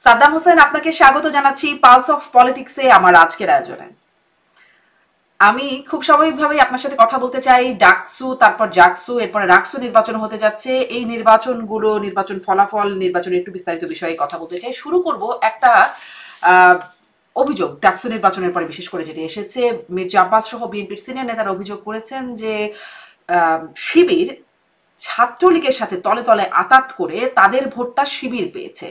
সাদ্দাম হোসেন, আপনাকে স্বাগত জানাচ্ছি পালস অফ পলিটিক্সে আমার আজকের আয়োজনে। আমি খুব স্বাভাবিকভাবেই আপনার সাথে কথা বলতে চাই ডাকসু, তারপর জাকসু, এরপরে রাকসু নির্বাচন হতে যাচ্ছে। এই নির্বাচনগুলো, নির্বাচন ফলাফল, নির্বাচনের একটু বিস্তারিত বিষয়ে কথা বলতে চাই। শুরু করব একটা আহ, অভিযোগ ডাকসু নির্বাচনের পরে বিশেষ করে যেটি এসেছে। মির্জা আব্বাস সহ বিএনপির সিনিয়র নেতারা অভিযোগ করেছেন যে শিবির ছাত্রলীগের সাথে তলে তলে আঁতাত করে তাদের ভোটটা শিবির পেয়েছে।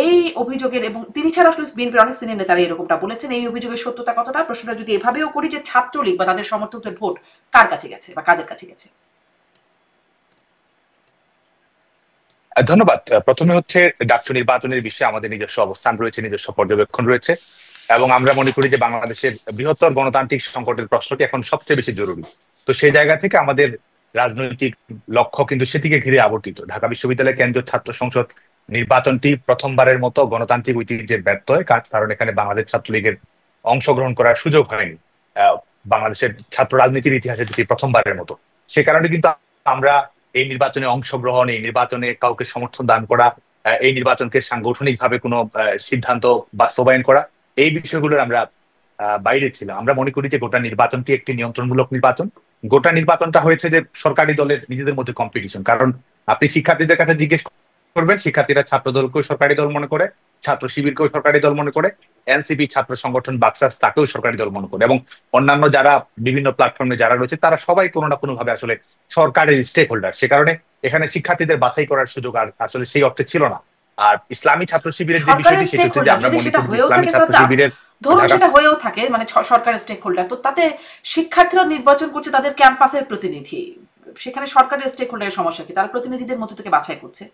এই অভিযোগের, এবং তিনি ছাড়া আসলে বিএনপির অনেক সিনিয়র নেতারা এরকমটা বলেছেন, এই অভিযোগের সত্যতা কতটা, প্রশ্নটা যদি এভাবেও করি যে ছাত্রলীগ বা তাদের সমর্থকদের ভোট কার কাছে গেছে বা কাদের কাছে গেছে? ধন্যবাদ। প্রথমে হচ্ছে ডাকসু নির্বাচনের বিষয়ে আমাদের নিজস্ব অবস্থান রয়েছে, নিজস্ব পর্যবেক্ষণ রয়েছে, এবং আমরা মনে করি যে বাংলাদেশের বৃহত্তর গণতান্ত্রিক সংকটের প্রশ্নটি এখন সবচেয়ে বেশি জরুরি। তো সেই জায়গা থেকে আমাদের রাজনৈতিক লক্ষ্য কিন্তু সেটিকে ঘিরে আবর্তিত। ঢাকা বিশ্ববিদ্যালয় কেন্দ্রীয় ছাত্র সংসদ নির্বাচনটি প্রথমবারের মতো গণতান্ত্রিক ঐতিহ্যে ব্যর্থ হয়, কারণ এখানে বাংলাদেশ ছাত্রলীগের অংশগ্রহণ করার সুযোগ হয়নি। আহ, বাংলাদেশের ছাত্র রাজনীতির ইতিহাসে যেটি প্রথমবারের মতো। সে কারণে কিন্তু আমরা এই নির্বাচনে অংশগ্রহণ, এই নির্বাচনে কাউকে সমর্থন দান করা, এই নির্বাচনকে সাংগঠনিকভাবে কোনো সিদ্ধান্ত বাস্তবায়ন করা, এই বিষয়গুলোর আমরা বাইরে ছিলাম। আমরা মনে করি যে গোটা নির্বাচনটি একটি নিয়ন্ত্রণমূলক নির্বাচন। গোটা নির্বাচনটা হয়েছে যে সরকারি দলের নিজেদের মধ্যে কম্পিটিশন। কারণ আপনি শিক্ষার্থীদের কাছে জিজ্ঞেস করবেন, শিক্ষার্থীরা ছাত্র দলকেও সরকারি দল মনে করে, ছাত্র শিবিরকেও সরকারি দল মনে করে, এনসিপি ছাত্র সংগঠন বাকসাস তাকেও সরকারি দল মনে করে, এবং অন্যান্য যারা বিভিন্ন প্ল্যাটফর্মে যারা রয়েছে তারা সবাই কোনো না কোনো ভাবে আসলে সরকারের স্টেক হোল্ডার। সে কারণে এখানে শিক্ষার্থীদের বাছাই করার সুযোগ আর আসলে সেই অর্থে ছিল না। আর ইসলামী ছাত্র শিবিরের যে সরকারের বিষয়টি সেটি স্টেক হচ্ছে যে হোল্ডার আমরা যদি মনে সেটা করি যে হয়েও ইসলামী থাকে ছাত্র সাদ্দাম, শিবিরের ধরুন ঢাকা সেটা হয়েও থাকে, মানে সরকারের স্টেক হোল্ডার, তো তাতে শিক্ষার্থীরা নির্বাচন করছে তাদের ক্যাম্পাসের প্রতিনিধি, সেখানে সরকারের স্টেক হোল্ডারের সমস্যা কি? তারা প্রতিনিধিদের মধ্যে থেকে বাছাই করছে,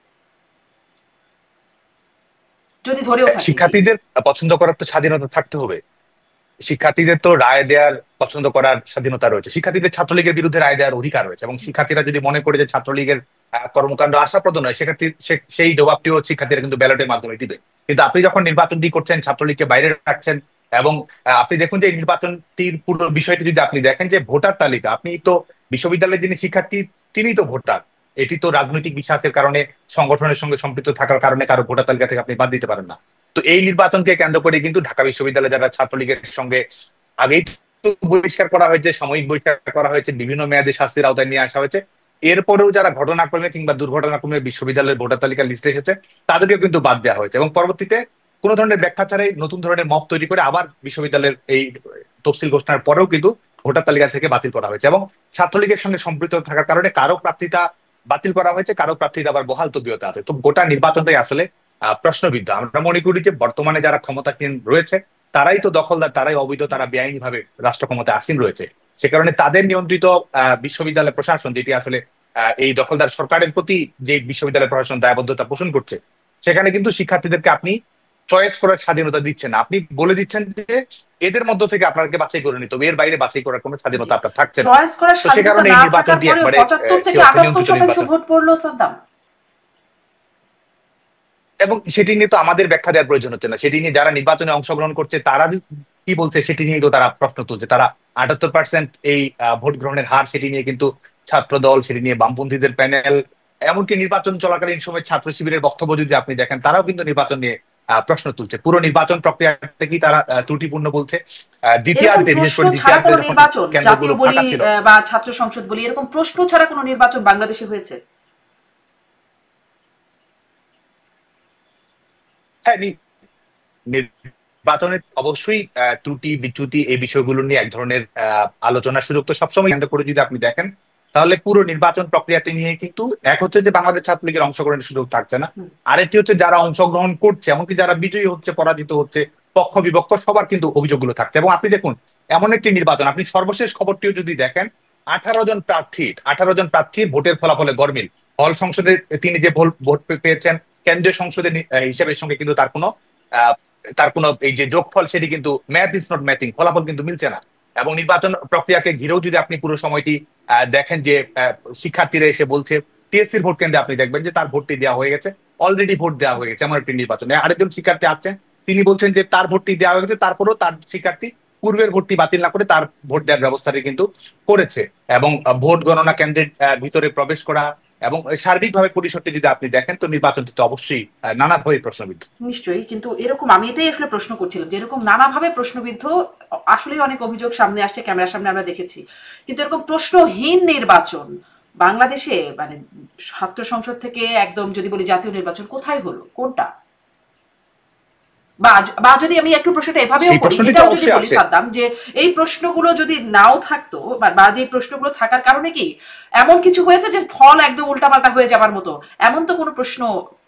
যদি ধরেও থাকে। জি। শিক্ষার্থীদের পছন্দ করার তো স্বাধীনতা থাকতে হবে। শিক্ষার্থীদের তো রায় দেওয়ার, পছন্দ করার স্বাধীনতা রয়েছে। শিক্ষার্থীদের ছাত্রলীগের বিরুদ্ধে রায় দেওয়ার অধিকার রয়েছে, এবং শিক্ষার্থীরা যদি মনে করে যে ছাত্রলীগের কর্মকাণ্ড আশাপ্রদ নয়, সেই জবাবটিও শিক্ষার্থীরা কিন্তু ব্যালটের মাধ্যমে দিবে। কিন্তু আপনি যখন নির্বাচনটি করছেন, ছাত্রলীগকে বাইরে রাখছেন, এবং আপনি দেখুন যে এই নির্বাচনটির পুরো বিষয়টি যদি আপনি দেখেন যে ভোটার তালিকা, আপনি তো বিশ্ববিদ্যালয়ের যিনি শিক্ষার্থী তিনি তো ভোটার। এটি তো রাজনৈতিক বিশ্বাসের কারণে, সংগঠনের সঙ্গে সম্পৃক্ত থাকার কারণে কারো ভোটার তালিকা থেকে আপনি বাদ দিতে পারেন না। তো এই নির্বাচনকে কেন্দ্র করে কিন্তু ঢাকা বিশ্ববিদ্যালয়ে যারা ছাত্রলীগের সঙ্গে আগেই তো বহিষ্কার করা হয়েছে, সাময়িক বহিষ্কার করা হয়েছে, বিভিন্ন মেয়াদে শাস্তির আওতায় নিয়ে আসা হয়েছে, এরপরেও যারা ঘটনাক্রমে কিংবা দুর্ঘটনাক্রমে বিশ্ববিদ্যালয়ের ভোটার তালিকার লিস্টে এসেছে তাদেরকেও কিন্তু বাদ দেওয়া হয়েছে, এবং পরবর্তীতে কোনো ধরনের ব্যাখ্যা ছাড়াই নতুন ধরনের মব তৈরি করে আবার বিশ্ববিদ্যালয়ের এই তফসিল ঘোষণার পরেও কিন্তু ভোটার তালিকা থেকে বাতিল করা হয়েছে, এবং ছাত্রলীগের সঙ্গে সম্পৃক্ত থাকার কারণে কারো প্রার্থিতা বাতিল করা হয়েছে, কারো প্রার্থিতা আবার বহাল তবিয়তে আছে। তো গোটা নির্বাচনটাই আসলে প্রশ্নবিদ্ধ। আমরা মনে করি যে বর্তমানে যারা ক্ষমতাসীন রয়েছে তারাই তো দখলদার, তারাই অবৈধ, তারা বেআইনি ভাবে রাষ্ট্র ক্ষমতায় আসীন রয়েছে। সে কারণে তাদের নিয়ন্ত্রিত বিশ্ববিদ্যালয় প্রশাসন, যেটি আসলে এই দখলদার সরকারের প্রতি যে বিশ্ববিদ্যালয় প্রশাসন দায়বদ্ধতা পোষণ করছে, সেখানে কিন্তু শিক্ষার্থীদেরকে আপনি চয়েস করার স্বাধীনতা দিচ্ছেন না। আপনি বলে দিচ্ছেন যে এদের মধ্য থেকে আপনাকে বাছাই করে নিতে হবে, এর বাইরে বাছাই করার কোনো জি। স্বাধীনতা আপনার থাকছে না। চয়েস করার তো সে স্বাধীনতা কারণে এই না থাকার নির্বাচনটি পরেও একবারে ৭৫ সে থেকে অর্থে ৭৮ নিয়ন্ত্রিত শতাংশ নির্বাচন। ভোট পড়লো সাদ্দাম। এবং সেটি নিয়ে তো আমাদের ব্যাখ্যা দেওয়ার প্রয়োজন হচ্ছে না। সেটি নিয়ে যারা নির্বাচনে অংশগ্রহণ করছে তারা কি বলছে সেটি নিয়ে তো তারা প্রশ্ন তুলছে। তারা 78% এই ভোট গ্রহণের হার, সেটি নিয়ে কিন্তু ছাত্র দল, সেটি নিয়ে বামপন্থীদের প্যানেল, এমনকি নির্বাচন চলাকালীন সময় ছাত্র শিবিরের বক্তব্য যদি আপনি দেখেন, তারাও কিন্তু নির্বাচন নিয়ে প্রশ্ন তুলছে। পুরো নির্বাচন প্রক্রিয়াটা কি তারা ত্রুটিপূর্ণ বলছে। এরকম দ্বিতীয়ার্ধে, বিশেষ প্রশ্ন করে ছাড়া দ্বিতীয়ার্ধে কোনো যখন নির্বাচন, কেন্দ্রগুলো জাতীয় বলি ফাঁকা ছিল, বা ছাত্র সংসদ বলি, এরকম প্রশ্ন ছাড়া কোনো নির্বাচন বাংলাদেশে হয়েছে? হ্যাঁ, নির্বাচনের অবশ্যই ত্রুটি বিচ্যুতি এই বিষয়গুলো নিয়ে এক ধরনের আলোচনার সুযোগ তো সবসময় কেন্দ্র করে যদি আপনি দেখেন, তাহলে পুরো নির্বাচন প্রক্রিয়াটি নিয়ে কিন্তু এক হচ্ছে যে বাংলাদেশ ছাত্রলীগের অংশগ্রহণের সুযোগ থাকছে না, হুম। আরেকটি হচ্ছে যারা অংশগ্রহণ করছে, এমনকি যারা বিজয়ী হচ্ছে, পরাজিত হচ্ছে, পক্ষ বিপক্ষ সবার কিন্তু অভিযোগগুলো থাকছে। এবং আপনি দেখুন, এমন একটি নির্বাচন, আপনি সর্বশেষ খবরটিও যদি দেখেন, 18 জন প্রার্থী ভোটের ফলাফলে গরমিল। হল সংসদে তিনি যে ভোট পেয়েছেন, কেন্দ্রীয় সংসদের হিসেবের সঙ্গে কিন্তু তার কোনো এই যে যোগফল, সেটি কিন্তু ম্যাথ ইজ নট ম্যাথিং, ফলাফল কিন্তু মিলছে না। এবং নির্বাচন প্রক্রিয়াকে ঘিরেও যদি আপনি পুরো সময়টি দেখেন যে শিক্ষার্থীরা এসে বলছে, টিএসসির ভোট কেন্দ্রে আপনি দেখবেন যে তার ভোটটি দেওয়া হয়ে গেছে, অলরেডি ভোট দেওয়া হয়ে গেছে। এমন একটি নির্বাচনে আরেকজন শিক্ষার্থী আসছেন, তিনি বলছেন যে তার ভোটটি দেওয়া হয়ে গেছে, তারপরেও তার শিক্ষার্থী পূর্বের ভোটটি বাতিল না করে তার ভোট দেওয়ার ব্যবস্থাটি কিন্তু করেছে। এবং ভোট গণনা কেন্দ্রের ভিতরে প্রবেশ করা, এবং সার্বিকভাবে পরিসরটি যদি আপনি দেখেন তো নির্বাচনটি তো অবশ্যই নানাভাবে প্রশ্নবিদ্ধ। নিশ্চয়ই, কিন্তু এরকম আমি এটাই আসলে প্রশ্ন করছিলাম যে এরকম নানাভাবে প্রশ্নবিদ্ধ আসলেই অনেক অভিযোগ সামনে আসছে, ক্যামেরার সামনে আমরা দেখেছি, কিন্তু এরকম প্রশ্নহীন নির্বাচন বাংলাদেশে মানে ছাত্র সংসদ থেকে একদম যদি বলি জাতীয় নির্বাচন কোথায় হলো, কোনটা? বা বা যদি আমি একটু প্রশ্নটা এভাবেও সেই করি, প্রশ্নটি তো এটাও যদি অবশ্যই বলি আছে। সাদ্দাম, যে এই প্রশ্নগুলো যদি নাও থাকতো বা যে প্রশ্নগুলো থাকার কারণে কি এমন কিছু হয়েছে যে ফল একদম উল্টাপাল্টা হয়ে যাবার মতো এমন তো কোনো প্রশ্ন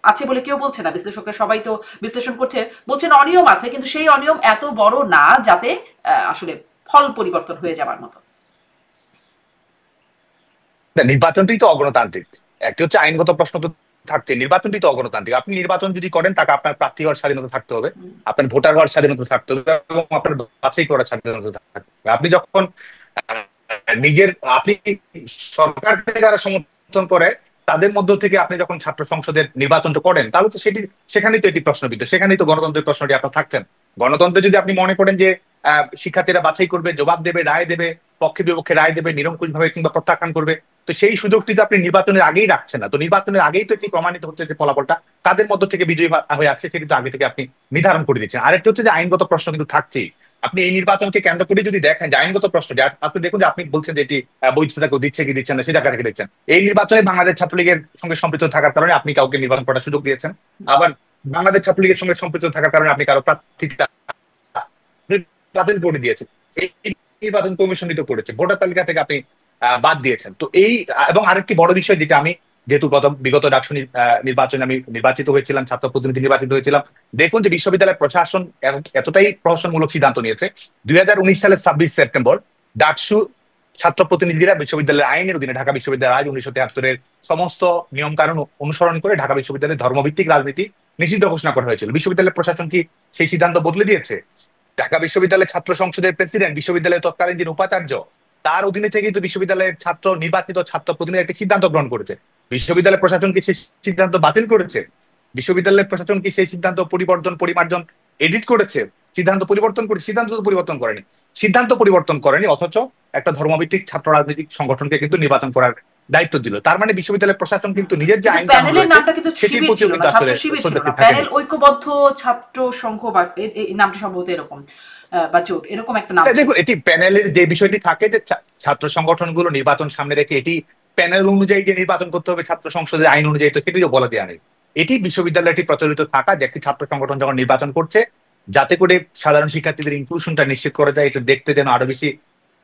আছে বলে কেউ বলছে না। বিশ্লেষকরা সবাই তো বিশ্লেষণ করছে, বলছেন অনিয়ম আছে, কিন্তু সেই অনিয়ম এত বড় না যাতে আসলে ফল পরিবর্তন হয়ে যাবার মতো। না, নির্বাচনটি তো অগণতান্ত্রিক। একটি হচ্ছে আইনগত প্রশ্ন তো থাকছে, নির্বাচনটি তো অগণতান্ত্রিক। আপনি নির্বাচন যদি করেন তাকে আপনার প্রার্থী হওয়ার স্বাধীনতা থাকতে হবে, আপনার ভোটার হওয়ার স্বাধীনতা থাকতে হবে, এবং আপনার বাছাই করার স্বাধীনতা থাকতে হবে। আপনি যখন আহ, নিজের আপনি সরকারকে যারা সমর্থন করে তাদের মধ্য থেকে আপনি যখন ছাত্র সংসদের নির্বাচনটা করেন তাহলে তো সেখানেই তো এটি প্রশ্নবিদ্ধ, সেখানেই তো গণতন্ত্রের প্রশ্নটি আপনার থাকছেন। গণতন্ত্রে যদি আপনি মনে করেন যে শিক্ষার্থীরা বাছাই করবে, জবাব দেবে, রায় দেবে, পক্ষে বিপক্ষে রায় দেবে, নিরঙ্কুশ ভাবে কিংবা প্রত্যাখ্যান করবে, তো সেই সুযোগটি তো আপনি নির্বাচনের আগেই রাখছেন না। তো নির্বাচনের আগেই তো এটি প্রমাণিত হচ্ছে যে ফলাফলটা কাদের মধ্য থেকে বিজয়ী হয়ে আসছে সেটি তো আগে থেকে আপনি নির্ধারণ করে দিচ্ছেন। আরেকটি হচ্ছে যে আইনগত প্রশ্ন কিন্তু থাকছেই। আপনি এই নির্বাচনকে কেন্দ্র করে যদি দেখেন যে আইনগত প্রশ্নটি, আপনি দেখুন যে আপনি বলছেন যে এটি বৈধতা কেউ দিচ্ছে কি দিচ্ছেন না সেই জায়গা থেকে দেখছেন। এই নির্বাচনে বাংলাদেশ ছাত্রলীগের সঙ্গে সম্পৃক্ত থাকার কারণে আপনি কাউকে নির্বাচন করার সুযোগ দিয়েছেন, আবার বাংলাদেশ ছাত্রলীগের সঙ্গে সম্পৃক্ত থাকার কারণে আপনি কারো প্রার্থী বাতিল করে দিয়েছেন। এই নির্বাচন কমিশনই তো করেছে, ভোটার তালিকা থেকে আপনি বাদ দিয়েছেন। তো এই এবং আরেকটি বড় বিষয় যেটা আমি, যেহেতু বিগত ডাকসু নির্বাচনে আমি নির্বাচিত হয়েছিলাম, ছাত্র প্রতিনিধি নির্বাচিত হয়েছিলাম, দেখুন যে বিশ্ববিদ্যালয় প্রশাসন এতটাই প্রহসনমূলক সিদ্ধান্ত নিয়েছে। 2019 সালের 26 সেপ্টেম্বর ডাকসু ছাত্র প্রতিনিধিরা বিশ্ববিদ্যালয়ের আইনের অধীনে ঢাকা বিশ্ববিদ্যালয়ের আইন 1973-এর সমস্ত নিয়ম কানুন অনুসরণ করে ঢাকা বিশ্ববিদ্যালয়ের ধর্মভিত্তিক রাজনীতি নিষিদ্ধ ঘোষণা করা হয়েছিল। বিশ্ববিদ্যালয়ের প্রশাসন কি সেই সিদ্ধান্ত বদলে দিয়েছে? ঢাকা বিশ্ববিদ্যালয়ের ছাত্র সংসদের প্রেসিডেন্ট, বিশ্ববিদ্যালয়ের তৎকালীন যিনি উপাচার্য, তার অধীনে থেকেই তো বিশ্ববিদ্যালয়ের নির্বাচিত ছাত্র প্রতিনিধি একটি সিদ্ধান্ত গ্রহণ করেছে। বিশ্ববিদ্যালয় প্রশাসন কি সেই সিদ্ধান্ত বাতিল করেছে? বিশ্ববিদ্যালয়ের প্রশাসন কি সেই সিদ্ধান্ত পরিবর্তন পরিমার্জন এডিট করেছে? সিদ্ধান্ত পরিবর্তন করে? সিদ্ধান্ত তো পরিবর্তন করেনি। সিদ্ধান্ত পরিবর্তন করেনি, অথচ একটা ধর্মভিত্তিক ছাত্র রাজনৈতিক সংগঠনকে কিন্তু নির্বাচন করার দায়িত্ব দিল। তার মানে বিশ্ববিদ্যালয় প্রশাসন কিন্তু নিজের যে আইন কানুন প্যানেলের রয়েছে নামটা কিন্তু সেটির শিবির প্রতিও ছিল না, কিন্তু ছাত্র আসলে শিবির ছিল শ্রদ্ধা না, থাকেনি। প্যানেল ঐক্যবদ্ধ ছাত্র সংঘ বা এই নামটা সম্ভবত এরকম বা জোট এরকম একটা নাম ছিল। দেখুন, এটি প্যানেলের যে বিষয়টি থাকে যে ছাত্র সংগঠনগুলো নির্বাচন সামনে রেখে এটি প্যানেল অনুযায়ী যে নির্বাচন করতে হবে ছাত্র সংসদের আইন অনুযায়ী, তো সেটিও বলা দেওয়া নেই। এটি বিশ্ববিদ্যালয়টি প্রচলিত থাকা যে একটি ছাত্র সংগঠন যখন নির্বাচন করছে যাতে করে সাধারণ শিক্ষার্থীদের ইনক্লুশনটা নিশ্চিত করা যায়, এটা দেখতে যেন আরো বেশি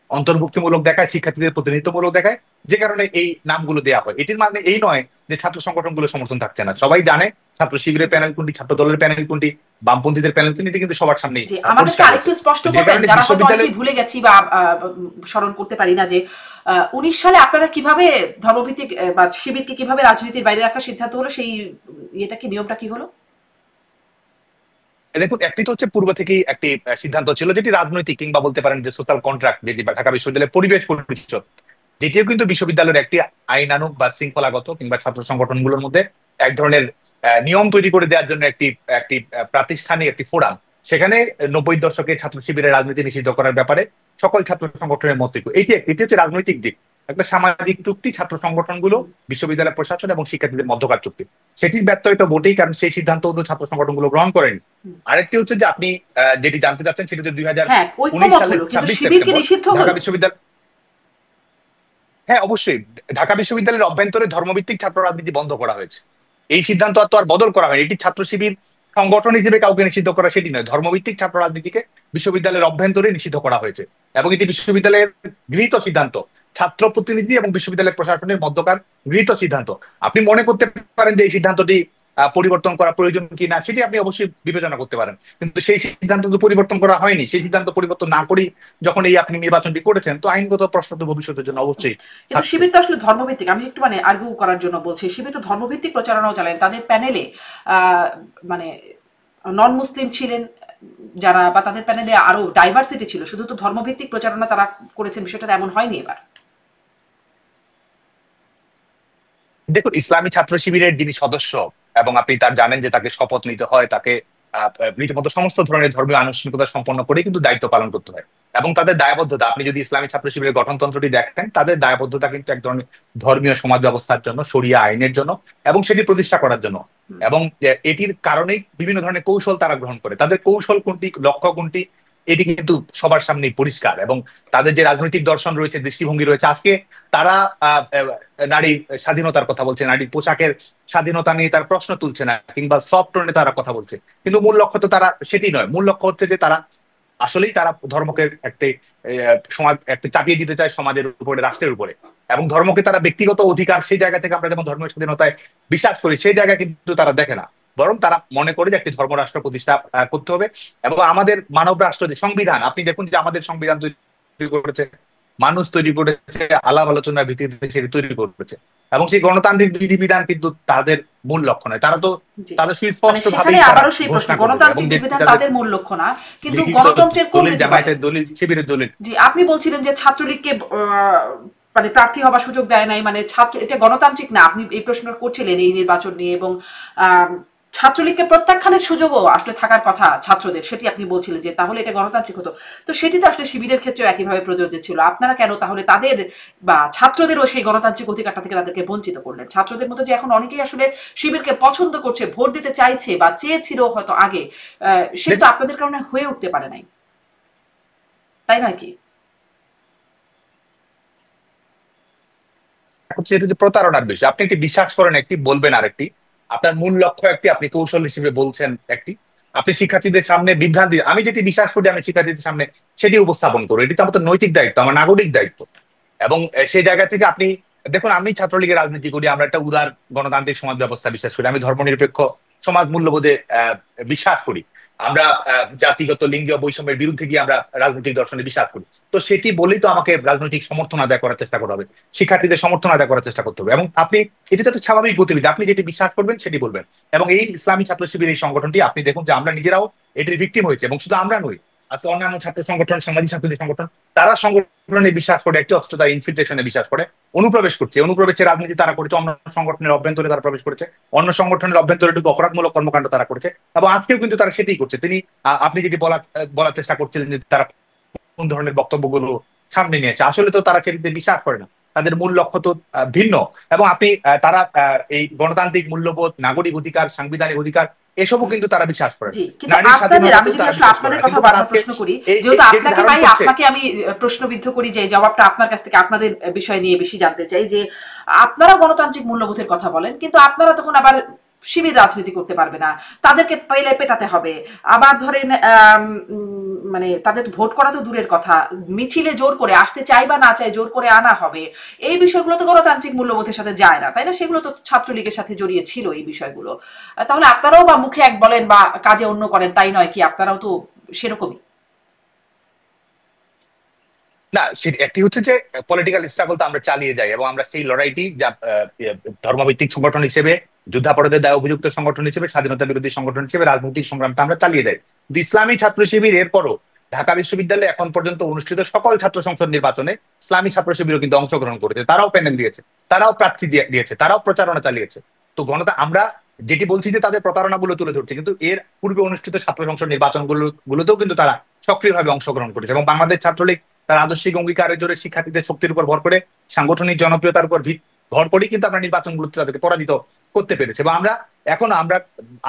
অন্তর্ভুক্তিমূলক দেখায়, শিক্ষার্থীদের প্রতিনিধিত্বমূলক দেখায়, যে কারণে এই নামগুলো দেওয়া হয়। এটির মানে এই নয় যে ছাত্র সংগঠনগুলো সমর্থন থাকছে না। সবাই জানে ছাত্র শিবিরের প্যানেল কোনটি, ছাত্র দলের প্যানেল কোনটি, বামপন্থীদের প্যানেল কোনটি, এটি কিন্তু সবার সামনেই যে আমাদেরকে পরিষ্কার আরেকটু হয়েছে। স্পষ্ট তো যে করবেন, কারণে যারা হয়তো বিশ্ববিদ্যালয়, অনেকেই ভুলে গেছি বা স্মরণ করতে পারি না, যে 19 সালে আপনারা কিভাবে ধর্মভিত্তিক বা শিবিরকে কিভাবে রাজনীতির বাইরে রাখার সিদ্ধান্ত হলো, সেই এটা কি নিয়মটা কি হলো? দেখুন, একটি তো হচ্ছে পূর্ব থেকেই একটি সিদ্ধান্ত ছিল যেটি রাজনৈতিক কিংবা বলতে পারেন যে সোশ্যাল কন্ট্রাক্ট, যেটি ঢাকা বিশ্ববিদ্যালয়ের পরিবেশ পরিষদ, যেটিও কিন্তু বিশ্ববিদ্যালয়ের একটি আইনানুগ বা শৃঙ্খলাগত কিংবা ছাত্র সংগঠনগুলোর মধ্যে এক ধরনের নিয়ম তৈরি করে দেওয়ার জন্য একটি একটি প্রাতিষ্ঠানিক একটি ফোরাম। সেখানে 90 দশকে ছাত্র শিবিরের রাজনীতি নিষিদ্ধ করার ব্যাপারে সকল ছাত্র সংগঠনের মত এটি হচ্ছে রাজনৈতিক দিক, একটা সামাজিক চুক্তি ছাত্র সংগঠনগুলো, বিশ্ববিদ্যালয় প্রশাসন এবং শিক্ষার্থীদের মধ্যকার চুক্তি। সেটির ব্যত্যয়টা বটেই, কারণ সেই সিদ্ধান্ত ছাত্র সংগঠনগুলো গ্রহণ করেনি। আরেকটি হচ্ছে যে আপনি যেটি জানতে চাচ্ছেন সেটি হচ্ছে 2019 হ্যাঁ, ঐক্যমত সালের হলো, কিন্তু 26 শিবিরকে সেপ্টেম্বর নিষিদ্ধ ঢাকা হলো। বিশ্ববিদ্যালয়, হ্যাঁ অবশ্যই, ঢাকা বিশ্ববিদ্যালয়ের অভ্যন্তরে ধর্মভিত্তিক ছাত্র রাজনীতি বন্ধ করা হয়েছে। এই সিদ্ধান্ত তো আর বদল করা হয়নি। এটি ছাত্র শিবির সংগঠন হিসেবে কাউকে নিষিদ্ধ করা সেটি নয়, ধর্মভিত্তিক ছাত্র রাজনীতিকে বিশ্ববিদ্যালয়ের অভ্যন্তরে নিষিদ্ধ করা হয়েছে এবং এটি বিশ্ববিদ্যালয়ের গৃহীত সিদ্ধান্ত, ছাত্র প্রতিনিধি এবং বিশ্ববিদ্যালয় প্রশাসনের মধ্যকার গৃহীত সিদ্ধান্ত। আপনি মনে করতে পারেন যে এই সিদ্ধান্তটি পরিবর্তন করা প্রয়োজন কিনা, সেটি আপনি অবশ্যই বিবেচনা করতে পারেন, কিন্তু সেই সিদ্ধান্ত তো পরিবর্তন করা হয়নি। সেই সিদ্ধান্ত পরিবর্তন না করেই যখন এই আপনি নির্বাচনটি করেছেন, তো আইনগত প্রশ্ন তো ভবিষ্যতের জন্য অবশ্যই কিন্তু থাকছে। শিবির তো আসলে ধর্মভিত্তিক, আমি একটু মানে আর্গু করার জন্য বলছি, শিবির তো ধর্মভিত্তিক প্রচারণাও চালান, তাদের প্যানেলে মানে নন মুসলিম ছিলেন যারা, বা তাদের প্যানেলে আরো ডাইভার্সিটি ছিল, শুধু তো ধর্মভিত্তিক প্রচারণা তারা করেছেন, বিষয়টা এমন হয়নি এবার। দেখুন, ইসলামী ছাত্র শিবিরের যিনি সদস্য এবং আপনি তার জানেন যে তাকে শপথ নিতে হয়, তাকে রীতিমতো সমস্ত ধরনের ধর্মীয় আনুষ্ঠানিকতা সম্পন্ন করে কিন্তু দায়িত্ব পালন করতে হয়। এবং তাদের দায়বদ্ধতা, আপনি যদি ইসলামী ছাত্র শিবিরের গঠনতন্ত্রটি দেখেন, তাদের দায়বদ্ধতা কিন্তু এক ধরনের ধর্মীয় সমাজ ব্যবস্থার জন্য, শরিয়া আইনের জন্য, এবং সেটি প্রতিষ্ঠা করার জন্য। এবং এটির কারণেই বিভিন্ন ধরনের কৌশল তারা গ্রহণ করে। তাদের কৌশল কোনটি, লক্ষ্য কোনটি, এটি কিন্তু সবার সামনেই পরিষ্কার। এবং তাদের যে রাজনৈতিক দর্শন রয়েছে, দৃষ্টিভঙ্গি রয়েছে, আজকে তারা নারী স্বাধীনতার কথা বলছে, নারী পোশাকের স্বাধীনতা নিয়ে তার প্রশ্ন তুলছে না, কিংবা সফট টোনে তারা কথা বলছে, কিন্তু মূল লক্ষ্য তো তারা সেটি নয়। মূল লক্ষ্য হচ্ছে যে তারা আসলেই তারা ধর্মকে একটি সমাজ, একটা চাপিয়ে দিতে চায় সমাজের উপরে, রাষ্ট্রের উপরে। এবং ধর্মকে তারা ব্যক্তিগত অধিকার, সেই জায়গা থেকে আমরা যেমন ধর্মীয় স্বাধীনতায় বিশ্বাস করি, সেই জায়গায় কিন্তু তারা দেখে না, বরং তারা মনে করে যে একটি ধর্মরাষ্ট্র প্রতিষ্ঠা করতে হবে। এবং আমাদের মানব রাষ্ট্র যে সংবিধান, আপনি দেখুন যে আমাদের সংবিধান তৈরি করেছে মানুষ, তৈরি করেছে আলাপ আলোচনার ভিত্তিতে সেটি তৈরি করেছে। এবং সেই গণতান্ত্রিক বিধিবিধান কিন্তু তাদের মূল লক্ষ্য নয়। তারা তো তাদের সুস্পষ্ট ভাবে আবারও সেই প্রশ্ন, গণতান্ত্রিক বিধিবিধান তাদের মূল লক্ষ্য না, কিন্তু গণতন্ত্রের কোন জামায়াতের দলিল, শিবিরের দলিল। জি, আপনি বলছিলেন যে ছাত্রলীগকে মানে প্রার্থী হবার সুযোগ দেয় নাই, মানে ছাত্র, এটা গণতান্ত্রিক না, আপনি এই প্রশ্ন করছিলেন এই নির্বাচন নিয়ে। এবং ছাত্রলীগকে প্রত্যাখ্যানের সুযোগও আসলে থাকার কথা ছাত্রদের, সেটি আপনি বলছিলেন যে তাহলে এটা গণতান্ত্রিক হতো। তো সেটি তো আসলে শিবিরের ক্ষেত্রেও একইভাবে প্রযোজ্য ছিল। আপনারা কেন তাহলে তাদের বা ছাত্রদেরও সেই গণতান্ত্রিক অধিকারটা থেকে তাদেরকে বঞ্চিত করলেন? ছাত্রদের মধ্যে যে এখন অনেকেই আসলে শিবিরকে পছন্দ করছে, ভোট দিতে চাইছে বা চেয়েছিল হয়তো আগে, সেটা তো আপনাদের কারণে হয়ে উঠতে পারে নাই, তাই নয় কি? হচ্ছে এটা যে প্রতারণার বিষয়। আপনি একটি বিশ্বাস করেন একটি, বলবেন আরেকটি, আপনার মূল লক্ষ্য একটি, আপনি কৌশল হিসেবে বলছেন একটি, আপনি শিক্ষার্থীদের সামনে বিভ্রান্তি, আমি যেটি বিশ্বাস করি আমি শিক্ষার্থীদের সামনে সেটি উপস্থাপন করবো, এটি তো আমাদের নৈতিক দায়িত্ব, আমার নাগরিক দায়িত্ব। এবং সেই জায়গা থেকে আপনি দেখুন, আমি ছাত্রলীগের রাজনীতি করি, আমরা একটা উদার গণতান্ত্রিক সমাজ ব্যবস্থা বিশ্বাস করি, আমি ধর্মনিরপেক্ষ সমাজ মূল্যবোধে বিশ্বাস করি, আমরা জাতিগত লিঙ্গীয় বৈষম্যের বিরুদ্ধে গিয়ে আমরা রাজনৈতিক দর্শনে বিশ্বাস করি। তো সেটি বলেই তো আমাকে রাজনৈতিক সমর্থন আদায় করার চেষ্টা করতে হবে, শিক্ষার্থীদের সমর্থন আদায় করার চেষ্টা করতে হবে। এবং আপনি, এটি তো একটা স্বাভাবিক গতিবিধি, আপনি যেটি বিশ্বাস করবেন সেটি বলবেন। এবং এই ইসলামী ছাত্র শিবির, এই সংগঠনটি আপনি দেখুন যে আমরা নিজেরাও এটির ভিকটিম হয়েছে, এবং শুধু আমরা নই, আজকে অন্যান্য ছাত্র সংগঠন, সামাজিক ছাত্রদের সংগঠন, তারা সংগঠনে বিশ্বাস করে, একটি অস্ত্রতা ইনফিলট্রেশনে বিশ্বাস করে, অনুপ্রবেশ করছে, অনুপ্রবেশের রাজনীতি তারা করেছে, অন্য সংগঠনের অভ্যন্তরে তারা প্রবেশ করেছে, অন্য সংগঠনের অভ্যন্তরে ঢুকে অপরাধমূলক কর্মকাণ্ড তারা করেছে, এবং আজকেও কিন্তু তারা সেটাই করছে। তিনি, আপনি যেটি বলার চেষ্টা করছিলেন যে তারা কোন ধরনের বক্তব্যগুলো সামনে নিয়েছে, আসলে তো তারা সেটিতে বিশ্বাস করে না, তাদের মূল লক্ষ্য তো ভিন্ন। এবং আপনি, তারা এই গণতান্ত্রিক মূল্যবোধ, নাগরিক অধিকার, সাংবিধানিক অধিকার, এসবও কিন্তু তারা বিশ্বাস করে না। আপনাদের কথা বারবার প্রশ্ন করি, যেহেতু আপনাকে পাই, আপনাকে আমি প্রশ্নবিদ্ধ করি, যে জবাবটা আপনার কাছ থেকে আপনাদের বিষয় নিয়ে বেশি জানতে চাই। যে আপনারা গণতান্ত্রিক মূল্যবোধের কথা বলেন, কিন্তু আপনারা তখন আবার শিবির রাজনীতি করতে পারবে না, তাদেরকে পেলে পেটাতে হবে। আবার ধরেন মানে তাদের ভোট করা তো দূরের কথা, মিছিলে জোর করে আসতে চাই বা না চাই জোর করে আনা হবে। এই বিষয়গুলো তো গণতান্ত্রিক মূল্যবোধের সাথে যায় না, তাই না? সেগুলো তো ছাত্রলীগের সাথে জড়িয়ে ছিল এই বিষয়গুলো। তাহলে আপনারাও বা মুখে এক বলেন বা কাজে অন্য করেন, তাই নয় কি? আপনারাও তো সেরকমই। না, একটি হচ্ছে যে পলিটিক্যাল স্ট্রাগল তো আমরা চালিয়ে যাই, এবং আমরা সেই লড়াইটি ধর্মভিত্তিক সংগঠন হিসেবে, যুদ্ধাপরাধের দায় অভিযুক্ত সংগঠন হিসেবে, স্বাধীনতা বিরোধী সংগঠন হিসেবে রাজনৈতিক সংগ্রামটা আমরা চালিয়ে যাই। কিন্তু ইসলামী ছাত্র শিবির এরপরও ঢাকা বিশ্ববিদ্যালয়ে এখন পর্যন্ত অনুষ্ঠিত সকল ছাত্র সংসদ নির্বাচনে ইসলামী ছাত্র শিবিরও কিন্তু অংশগ্রহণ করেছে, তারাও প্যানেল দিয়েছে, তারাও প্রার্থী দিয়েছে, তারাও প্রচারণা চালিয়েছে। তো আমরা যেটি বলছি যে তাদের প্রতারণাগুলো তুলে ধরছে, কিন্তু এর পূর্বে অনুষ্ঠিত ছাত্র সংসদ গুলোতেও কিন্তু তারা সক্রিয়ভাবে অংশগ্রহণ করেছে। এবং বাংলাদেশ ছাত্রলীগ তার আদর্শিক অঙ্গীকারের জোরে, শিক্ষার্থীদের শক্তির উপর ভর করে, সাংগঠনিক জনপ্রিয়তার উপর ভর করেই কিন্তু আমরা নির্বাচনগুলোতে তাদেরকে পরাজিত করতে পেরেছি। এবং আমরা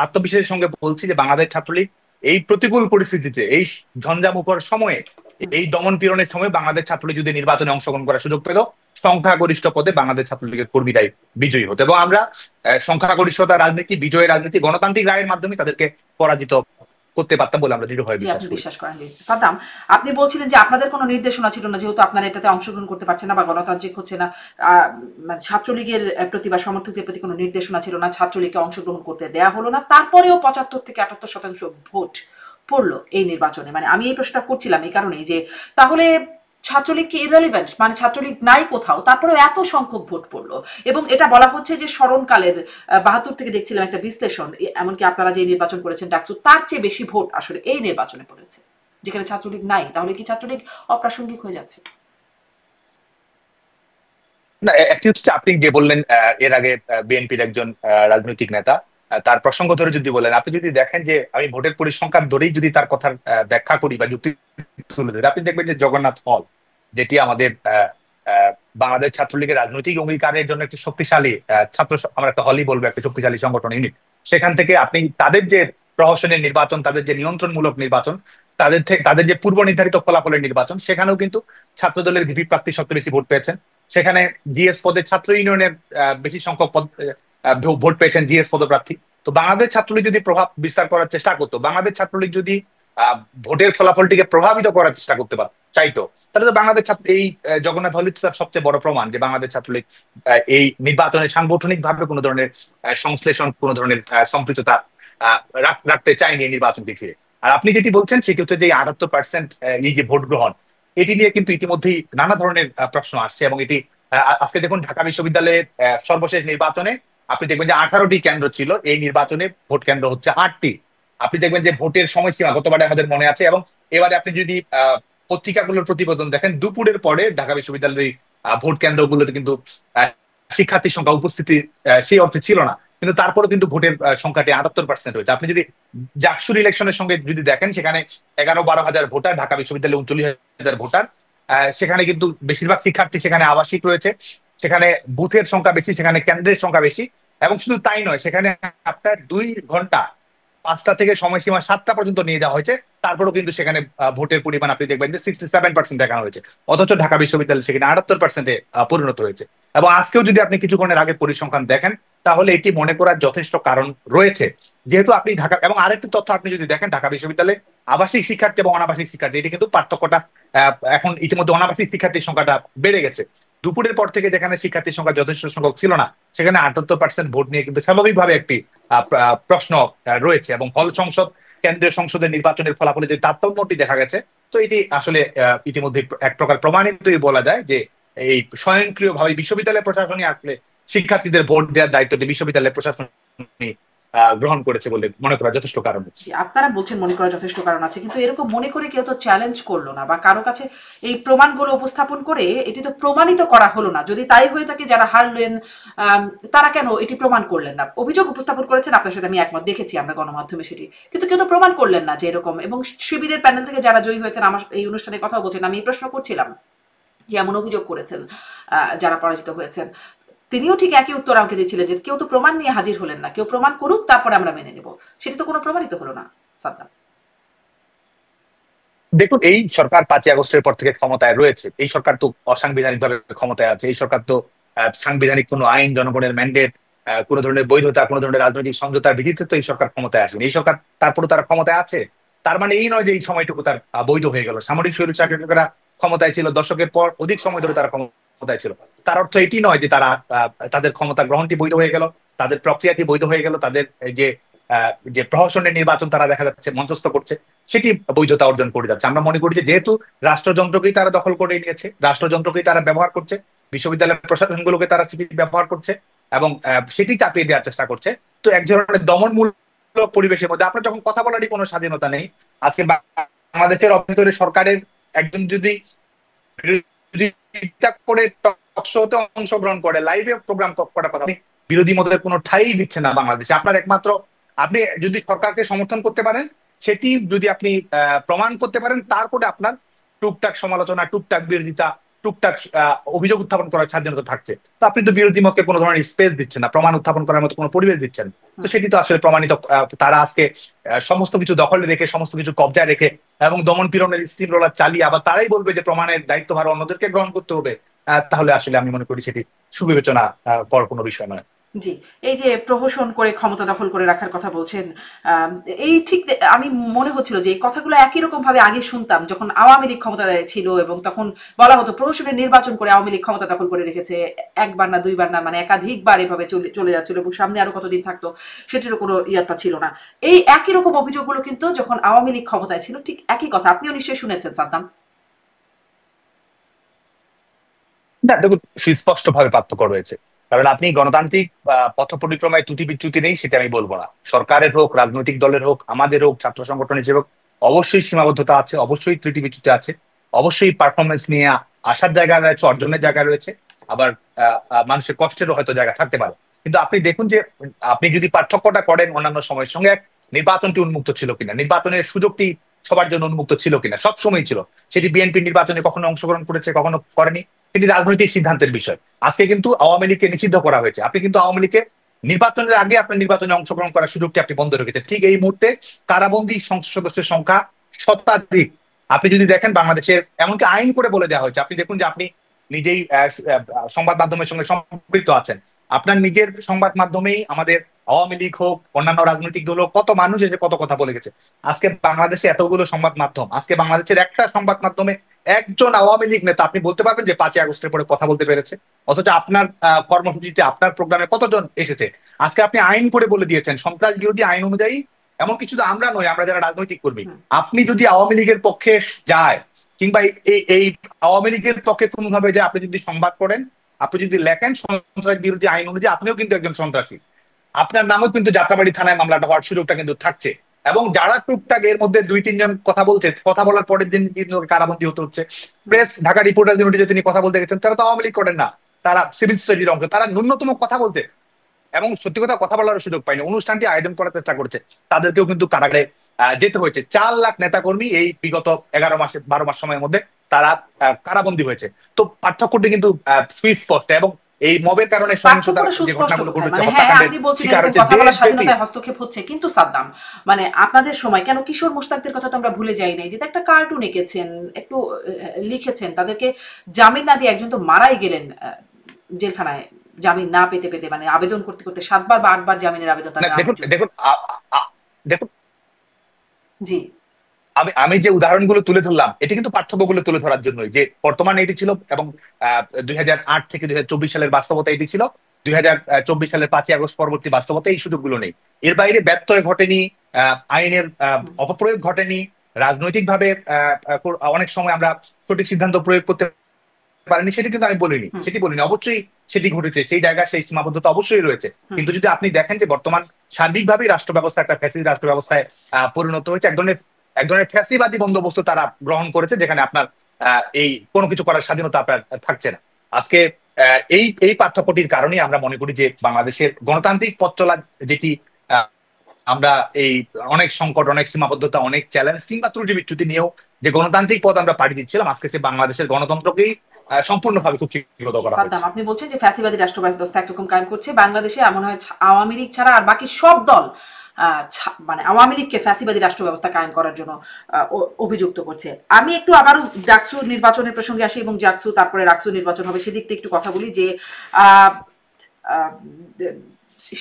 আত্মবিশ্বাসের সঙ্গে বলছি যে বাংলাদেশ ছাত্রলীগ এই প্রতিকূল পরিস্থিতিতে, এই ঝঞ্ঝামুখর সময়ে, এই দমন পীড়নের সময় বাংলাদেশ ছাত্রলীগ যদি নির্বাচনে অংশগ্রহণ করার সুযোগ পেল, সংখ্যাগরিষ্ঠ পদে বাংলাদেশ ছাত্রলীগের কর্মীরাই বিজয়ী হতো। এবং আমরা সংখ্যাগরিষ্ঠতা রাজনীতি, বিজয়ের রাজনীতি, গণতান্ত্রিক রায়ের মাধ্যমে তাদেরকে পরাজিত করতে পারতাম বলে আমরা দৃঢ়ভাবে বিশ্বাস করেন। সাদ্দাম, আপনি বলছিলেন যে আপনাদের কোনো নির্দেশনা ছিল না, যেহেতু আপনারা এটাতে অংশগ্রহণ করতে পারছেন না বা গণতান্ত্রিক হচ্ছে না, ছাত্রলীগের প্রতি বা সমর্থকদের প্রতি কোনো নির্দেশনা ছিল না, ছাত্রলীগকে অংশগ্রহণ করতে দেয়া হলো না, তারপরেও 75 থেকে 78% ভোট পড়লো এই নির্বাচনে। মানে আমি এই প্রশ্নটা করছিলাম এই কারণেই যে তাহলে ছাত্রলীগ কি ইররিলেভেন্ট, মানে ছাত্রলীগ নাই কোথাও, তারপরেও এত সংখ্যক ভোট পড়লো। এবং এটা বলা হচ্ছে যে স্মরণকালের 72 থেকে দেখছিলাম একটা বিশ্লেষণ, এমনকি আপনারা যে নির্বাচন করেছেন ডাকসু, তার চেয়ে বেশি ভোট আসলে এই নির্বাচনে পড়েছে, যেখানে ছাত্রলীগ নাই। তাহলে কি ছাত্রলীগ অপ্রাসঙ্গিক হয়ে যাচ্ছে? না, একটি হচ্ছে আপনি যে বললেন এর আগে বিএনপির একজন রাজনৈতিক নেতা, তার প্রসঙ্গ ধরে যদি বলেন, আপনি যদি দেখেন যে আমি ভোটের পরিসংখ্যান ধরেই যদি তার কথার ব্যাখ্যা করি বা যুক্তি তুলে ধরে। আপনি দেখবেন যে জগন্নাথ হল, যেটি আমাদের বাংলাদেশ ছাত্রলীগের রাজনৈতিক অঙ্গীকারের জন্য একটি শক্তিশালী আমরা একটা হলই বলবো, একটা শক্তিশালী সংগঠন ইউনিট। সেখান থেকে আপনি তাদের যে প্রহসনের নির্বাচন, তাদের যে নিয়ন্ত্রণমূলক নির্বাচন, তাদের যে পূর্ব নির্ধারিত ফলাফলের নির্বাচন, সেখানেও কিন্তু ছাত্র দলের ভিপি প্রার্থী সবচেয়ে বেশি ভোট পেয়েছেন। সেখানে জিএস পদে ছাত্র ইউনিয়নের বেশি সংখ্যক পদ ভোট পেয়েছেন জিএস পদপ্রার্থী। তো বাংলাদেশ ছাত্রলীগ যদি প্রভাব বিস্তার করার চেষ্টা করতো, বাংলাদেশ ছাত্রলীগ যদি ভোটের ফলাফলটিকে প্রভাবিত করার চেষ্টা করতে চাইতো, তাহলে তো বাংলাদেশ ছাত্র এই জগন্নাথ হলই তো তার সবচেয়ে বড় প্রমাণ যে বাংলাদেশ ছাত্রলীগ এই নির্বাচনে সাংগঠনিক ভাবে কোনো ধরনের সংশ্লেষণ, কোনো ধরনের সম্পৃক্ততা রাখতে চায়নি এই নির্বাচনকে ঘিরে। আর আপনি যেটি বলছেন সেটি হচ্ছে যে 78% এই যে ভোট গ্রহণ, এটি নিয়ে কিন্তু ইতিমধ্যেই নানা ধরনের প্রশ্ন আসছে। এবং এটি আজকে দেখুন ঢাকা বিশ্ববিদ্যালয়ের সর্বশেষ নির্বাচনে আপনি দেখবেন যে 18টি কেন্দ্র ছিল, এই নির্বাচনে ভোট কেন্দ্র হচ্ছে 8টি। আপনি দেখবেন যে ভোটের সময়সীমা গতবারে আমাদের মনে আছে, এবং এবারে আপনি যদি পত্রিকাগুলোর প্রতিবেদন দেখেন, দুপুরের পরে ঢাকা বিশ্ববিদ্যালয়ের ভোট কেন্দ্রগুলোতে কিন্তু শিক্ষার্থীর সংখ্যা উপস্থিতি সেই অর্থে ছিল না, কিন্তু তারপরে কিন্তু ভোটের সংখ্যাটি 78% হয়েছে। আপনি যদি জাকসুর ইলেকশনের সঙ্গে যদি দেখেন, সেখানে 11-12 হাজার ভোটার, ঢাকা বিশ্ববিদ্যালয়ে 39,000 ভোটার। সেখানে কিন্তু বেশিরভাগ শিক্ষার্থী সেখানে আবাসিক রয়েছে, সেখানে বুথের সংখ্যা বেশি, সেখানে কেন্দ্রের সংখ্যা বেশি। এবং শুধু তাই নয়, সেখানে আপনার 2 ঘন্টা 5টা থেকে সময়সীমা 7টা পর্যন্ত নিয়ে যাওয়া হয়েছে, তারপরেও কিন্তু সেখানে ভোটের পরিমাণ আপনি দেখবেন যে 67% দেখানো হয়েছে। অথচ ঢাকা বিশ্ববিদ্যালয় সেখানে 78%-এ পরিণত হয়েছে। এবং আজকেও যদি আপনি কিছুক্ষণের আগে পরিসংখ্যান দেখেন, তাহলে এটি মনে করার যথেষ্ট কারণ রয়েছে। যেহেতু আপনি ঢাকা, এবং আরেকটি তথ্য আপনি যদি দেখেন, ঢাকা বিশ্ববিদ্যালয়ে আবাসিক শিক্ষার্থী এবং অনাবাসিক শিক্ষার্থী, এটি কিন্তু পার্থক্যটা এখন ইতিমধ্যে অনাবাসিক শিক্ষার্থীর সংখ্যাটা বেড়ে গেছে। দুপুরের পর থেকে যেখানে শিক্ষার্থীর সংখ্যা যথেষ্ট সংখ্যক ছিল না, সেখানে 78% ভোট নিয়ে কিন্তু স্বাভাবিকভাবে একটি প্রশ্ন রয়েছে। এবং হল সংসদ, কেন্দ্রীয় সংসদের নির্বাচনের ফলাফলে যে তারতম্যটি দেখা গেছে, তো এটি আসলে ইতিমধ্যে এক প্রকার প্রমাণিতই বলা যায় যে এই স্বয়ংক্রিয়ভাবে বিশ্ববিদ্যালয় প্রশাসনই আসলে শিক্ষার্থীদের ভোট দেওয়ার দায়িত্বটি বিশ্ববিদ্যালয় প্রশাসনই গ্রহণ করেছে বলে মনে করা যথেষ্ট কারণ আছে। আপনারা বলছেন মনে করা যথেষ্ট কারণ আছে, কিন্তু এরকম মনে করে কেউ তো চ্যালেঞ্জ করলো না, বা কারো কাছে এই প্রমাণগুলো উপস্থাপন করে এটি তো প্রমাণিত করা হলো না। যদি তাই হয়ে থাকে, যারা হারলেন তারা কেন এটি প্রমাণ করলেন না? অভিযোগ উপস্থাপন করেছেন, আপনার সাথে আমি একমত, দেখেছি আমরা গণমাধ্যমে সেটি, কিন্তু কেউ তো প্রমাণ করলেন না যে এরকম। এবং শিবিরের প্যানেল থেকে যারা জয়ী হয়েছেন, আমার এই অনুষ্ঠানে কথা বলছেন, আমি এই প্রশ্ন করছিলাম যে এমন অভিযোগ করেছেন যারা পরাজিত হয়েছেন, তিনিও ঠিক একই উত্তর আমাকে দিয়েছিলেন যে কেউ তো প্রমাণ নিয়ে হাজির হলেন না, কেউ প্রমাণ করুক তারপরে আমরা মেনে নেব। সেটা তো কোনো প্রমাণিত হলো না সাদ্দাম। দেখুন, এই সরকার 5ই আগস্টের পর থেকে ক্ষমতায় রয়েছে, এই সরকার তো অসাংবিধানিক ভাবে ক্ষমতায় আছে। এই সরকার তো সাংবিধানিক কোনো আইন, জনগণের ম্যান্ডেট, কোনো ধরনের বৈধতা, কোনো ধরনের রাজনৈতিক সমঝোতার ভিত্তিতে তো এই সরকার ক্ষমতায় আসেনি। এই সরকার তারপরে তারা ক্ষমতায় আছে, তার মানে এই নয় যে এই সময়টুকু তার বৈধ হয়ে গেল। সামরিক স্বৈরশাসকেরা ক্ষমতায় ছিল দশকের পর অধিক সময় ধরে, তারা ক্ষমতায় ছিল। তার অর্থ এটি নয় যে তারা তাদের ক্ষমতা গ্রহণটি বৈধ হয়ে গেল, তাদের প্রক্রিয়াটি বৈধ হয়ে গেল, তাদের যে যে প্রহসনের নির্বাচন তারা দেখা যাচ্ছে মঞ্চস্থ করছে, সেটি বৈধতা অর্জন করে যাচ্ছে। আমরা মনে করি যে যেহেতু রাষ্ট্রযন্ত্রকেই তারা দখল করে নিয়েছে, রাষ্ট্রযন্ত্রকেই তারা ব্যবহার করছে, বিশ্ববিদ্যালয়ের প্রশাসনগুলোকে তারা সেটি ব্যবহার করছে এবং সেটি চাপিয়ে দেওয়ার চেষ্টা করছে। তো এক ধরনের দমনমূলক পরিবেশের মধ্যে আপনার যখন কথা বলারই কোনো স্বাধীনতা নেই, আজকে বাংলাদেশের অভ্যন্তরে সরকারের একজন যদি বিরোধিতা করে টক শোতে অংশগ্রহণ করে, লাইভে প্রোগ্রাম করার কথা, বিরোধী মতের কোনো ঠাই দিচ্ছে না বাংলাদেশে। আপনার একমাত্র, আপনি যদি সরকারকে সমর্থন করতে পারেন, সেটি যদি আপনি প্রমাণ করতে পারেন, তারপরে আপনার টুকটাক সমালোচনা, টুকটাক বিরোধিতা, টুকটাক অভিযোগ উত্থাপন করার স্বাধীনতা থাকছে। তো আপনি তো বিরোধী মতকে কোনো ধরনের স্পেস দিচ্ছেন না, প্রমাণ উত্থাপন করার মতো কোনো পরিবেশ দিচ্ছেন। তো সেটি তো আসলে প্রমাণিত। তারা আজকে সমস্ত কিছু দখলে রেখে, সমস্ত কিছু কবজায় রেখে এবং দমন পীড়নের স্টিম রোলার চালিয়ে আবার তারাই বলবে যে প্রমাণের দায়িত্বভার অন্যদেরকে গ্রহণ করতে হবে, তাহলে আসলে আমি মনে করি সেটি সুবিবেচনা করার কোনো বিষয় নয়। জি, এই যে প্রহসন করে ক্ষমতা দখল করে রাখার কথা বলছেন, এই ঠিক আমি মনে হচ্ছিল যে এই কথাগুলো একই রকম ভাবে আগে শুনতাম যখন আওয়ামী লীগ ক্ষমতায় ছিল, এবং তখন বলা হতো প্রহসনের নির্বাচন করে আওয়ামী লীগ ক্ষমতা দখল করে রেখেছে, একবার না দুইবার না, মানে একাধিকবার এভাবে চলে যাচ্ছিল, এবং সামনে আরো কতদিন থাকতো সেটিরও কোনো ইয়াত্তা ছিল না। এই একই রকম অভিযোগগুলো কিন্তু যখন আওয়ামী লীগ ক্ষমতায় ছিল, ঠিক একই কথা আপনিও নিশ্চয়ই শুনেছেন সাদ্দাম। না, দেখুন, সুস্পষ্ট ভাবে পার্থক্য রয়েছে। কারণ আপনি গণতান্ত্রিক পথ পরিক্রমায় ত্রুটি বিচ্যুতি নেই সেটা আমি বলবো না। সরকারের হোক, রাজনৈতিক দলের হোক, আমাদের হোক, ছাত্র সংগঠন হিসেবে হোক, অবশ্যই সীমাবদ্ধতা আছে, অবশ্যই ত্রুটি বিচ্যুতি আছে, অবশ্যই পারফরমেন্স নিয়ে আসার জায়গা রয়েছে, অর্জনের জায়গা রয়েছে, আবার মানুষের কষ্টেরও হয়তো জায়গা থাকতে পারে। কিন্তু আপনি দেখুন যে আপনি যদি পার্থক্যটা করেন অন্যান্য সময়ের সঙ্গে, নির্বাচনটি উন্মুক্ত ছিল কিনা, নির্বাচনের সুযোগটি সবার জন্য উন্মুক্ত ছিল কিনা, সব সময় ছিল। সেটি বিএনপি নির্বাচনে কখনো অংশগ্রহণ করেছে, কখনো করেনি, এটি রাজনৈতিক সিদ্ধান্তের বিষয়। আজকে কিন্তু আওয়ামী লীগকে নিষিদ্ধ করা হয়েছে। আপনি কিন্তু আওয়ামী লীগকে নির্বাচনের আগে আপনার নির্বাচনে অংশগ্রহণ করার সুযোগটি আপনি বন্ধ রেখেছেন। ঠিক এই মুহূর্তে কারাবন্দী সংসদ সদস্যের সংখ্যা শতাধিক। আপনি যদি দেখেন বাংলাদেশের এমনকি আইন করে বলে দেওয়া হয়েছে, আপনি দেখুন যে আপনি নিজেই সংবাদ মাধ্যমের সঙ্গে সম্পৃক্ত আছেন, আপনার নিজের সংবাদ মাধ্যমেই আমাদের আওয়ামী লীগ হোক, অন্যান্য রাজনৈতিক দল হোক, কত মানুষ এসে কত কথা বলে গেছে। আজকে বাংলাদেশে এতগুলো সংবাদ মাধ্যম, আজকে বাংলাদেশের একটা সংবাদ মাধ্যমে একজন আওয়ামী লীগ নেতা আপনি বলতে পারবেন যে 5ই আগস্টের পরে কথা বলতে পেরেছে? অথচ আপনার কর্মসূচিতে, আপনার প্রোগ্রামে কতজন এসেছে? আজকে আপনি আইন করে বলে দিয়েছেন সন্ত্রাস বিরোধী আইন অনুযায়ী, এমন কিছু তো আমরা নই, আমরা যারা রাজনৈতিক কর্মী, আপনি যদি আওয়ামী লীগের পক্ষে যায় কিংবা এই আওয়ামী লীগের পক্ষে কোনোভাবে যে আপনি যদি সংবাদ করেন, আপনি যদি লেখেন সন্ত্রাস বিরোধী আইন অনুযায়ী, আপনিও কিন্তু একজন সন্ত্রাসী। আপনার নামও কিন্তু যাত্রাবাড়ি থানায় মামলাটা হওয়ার সুযোগটা কিন্তু থাকছে। এবং যারা টুকটাক এর মধ্যে 2-3 জন কথা বলছে, কথা বলার পরের দিন কিন্তু কারাবন্দী হতে হচ্ছে। প্রেস ঢাকা রিপোর্টার ইউনিটিতে তিনি কথা বলতে গেছেন, তারা তো আওয়ামী লীগ করেন না, তারা সিভিল সোসাইটির অংশ, তারা ন্যূনতম কথা বলতে এবং সত্যি কথা কথা বলার সুযোগ পায়নি। অনুষ্ঠানটি আয়োজন করার চেষ্টা করেছে, তাদেরকেও কিন্তু কারাগারে যেতে হয়েছে। 4 লাখ নেতাকর্মী এই বিগত 11 মাস 12 মাস সময়ের মধ্যে তারা কারাবন্দী হয়েছে। তো পার্থক্যটি কিন্তু সুস্পষ্ট। এবং এই মবের কারণে সহিংসতার যে ঘটনাগুলো ঘটেছে, হত্যাকাণ্ডের শিকার হচ্ছে কথা বলার স্বাধীনতায় হস্তক্ষেপ হচ্ছে, কিন্তু সাদ্দাম মানে আপনাদের সময় কেন কিশোর মোশতাকদের কথা তো আমরা ভুলে যাই নাই, যে একটা কার্টুন এঁকেছেন, একটু লিখেছেন, তাদেরকে জামিন না দিয়ে একজন তো মারাই গেলেন জেলখানায় জামিন না পেতে পেতে, মানে আবেদন করতে করতে 7 বার বা 8 বার জামিনের আবেদন। দেখুন দেখুন দেখুন জি, আমি যে উদাহরণগুলো তুলে ধরলাম এটি কিন্তু পার্থক্যগুলো তুলে ধরার জন্যই, যে বর্তমানে এটি ছিল এবং 2008 থেকে 2024 সালের বাস্তবতা এটি ছিল, 2024 সালের 5ই আগস্ট পরবর্তী বাস্তবতা এই সুযোগগুলো নেই। এর বাইরে ব্যত্যয় ঘটেনি, আইনের অপপ্রয়োগ ঘটেনি, রাজনৈতিকভাবে অনেক সময় আমরা সঠিক সিদ্ধান্ত প্রয়োগ করতে পারেনি, সেটি কিন্তু আমি বলিনি, সেটি বলিনি, অবশ্যই সেটি ঘটেছে, সেই জায়গায় সেই সীমাবদ্ধতা অবশ্যই রয়েছে। কিন্তু যদি আপনি দেখেন যে বর্তমান সার্বিকভাবেই রাষ্ট্র ব্যবস্থা একটা ফ্যাসিস্ট রাষ্ট্র ব্যবস্থায় পরিণত হয়েছে, এক ধরনের ফ্যাসিবাদী বন্দোবস্ত তারা গ্রহণ করেছে, যেখানে আপনার এই কোনো কিছু করার স্বাধীনতা আপনার থাকছে না। আজকে এই পার্থক্যটির কারণেই আমরা মনে করি যে বাংলাদেশের গণতান্ত্রিক পথ চলা, যেটি আমরা এই অনেক সংকট, অনেক সীমাবদ্ধতা, অনেক চ্যালেঞ্জ কিংবা ত্রুটি বিচ্যুতি নিয়েও যে গণতান্ত্রিক পথ আমরা পাড়ি দিচ্ছিলাম, আজকে সে বাংলাদেশের গণতন্ত্রকেই সম্পূর্ণভাবে কুক্ষিগত করা হয়েছে। আপনি বলছেন যে ফ্যাসিবাদী রাষ্ট্র ব্যবস্থা একরকম কায়েম করছে বাংলাদেশে, এমন হয় আওয়ামী লীগ ছাড়া আর বাকি সব দল মানে আওয়ামী লীগকে ফ্যাসিবাদী রাষ্ট্র ব্যবস্থা কায়েম করার জন্য অভিযুক্ত করছে। আমি একটু আবারও ডাকসু নির্বাচনের প্রসঙ্গে আসি এবং জাকসু তারপরে রাকসু নির্বাচন হবে সেদিকটা একটু কথা বলি। যে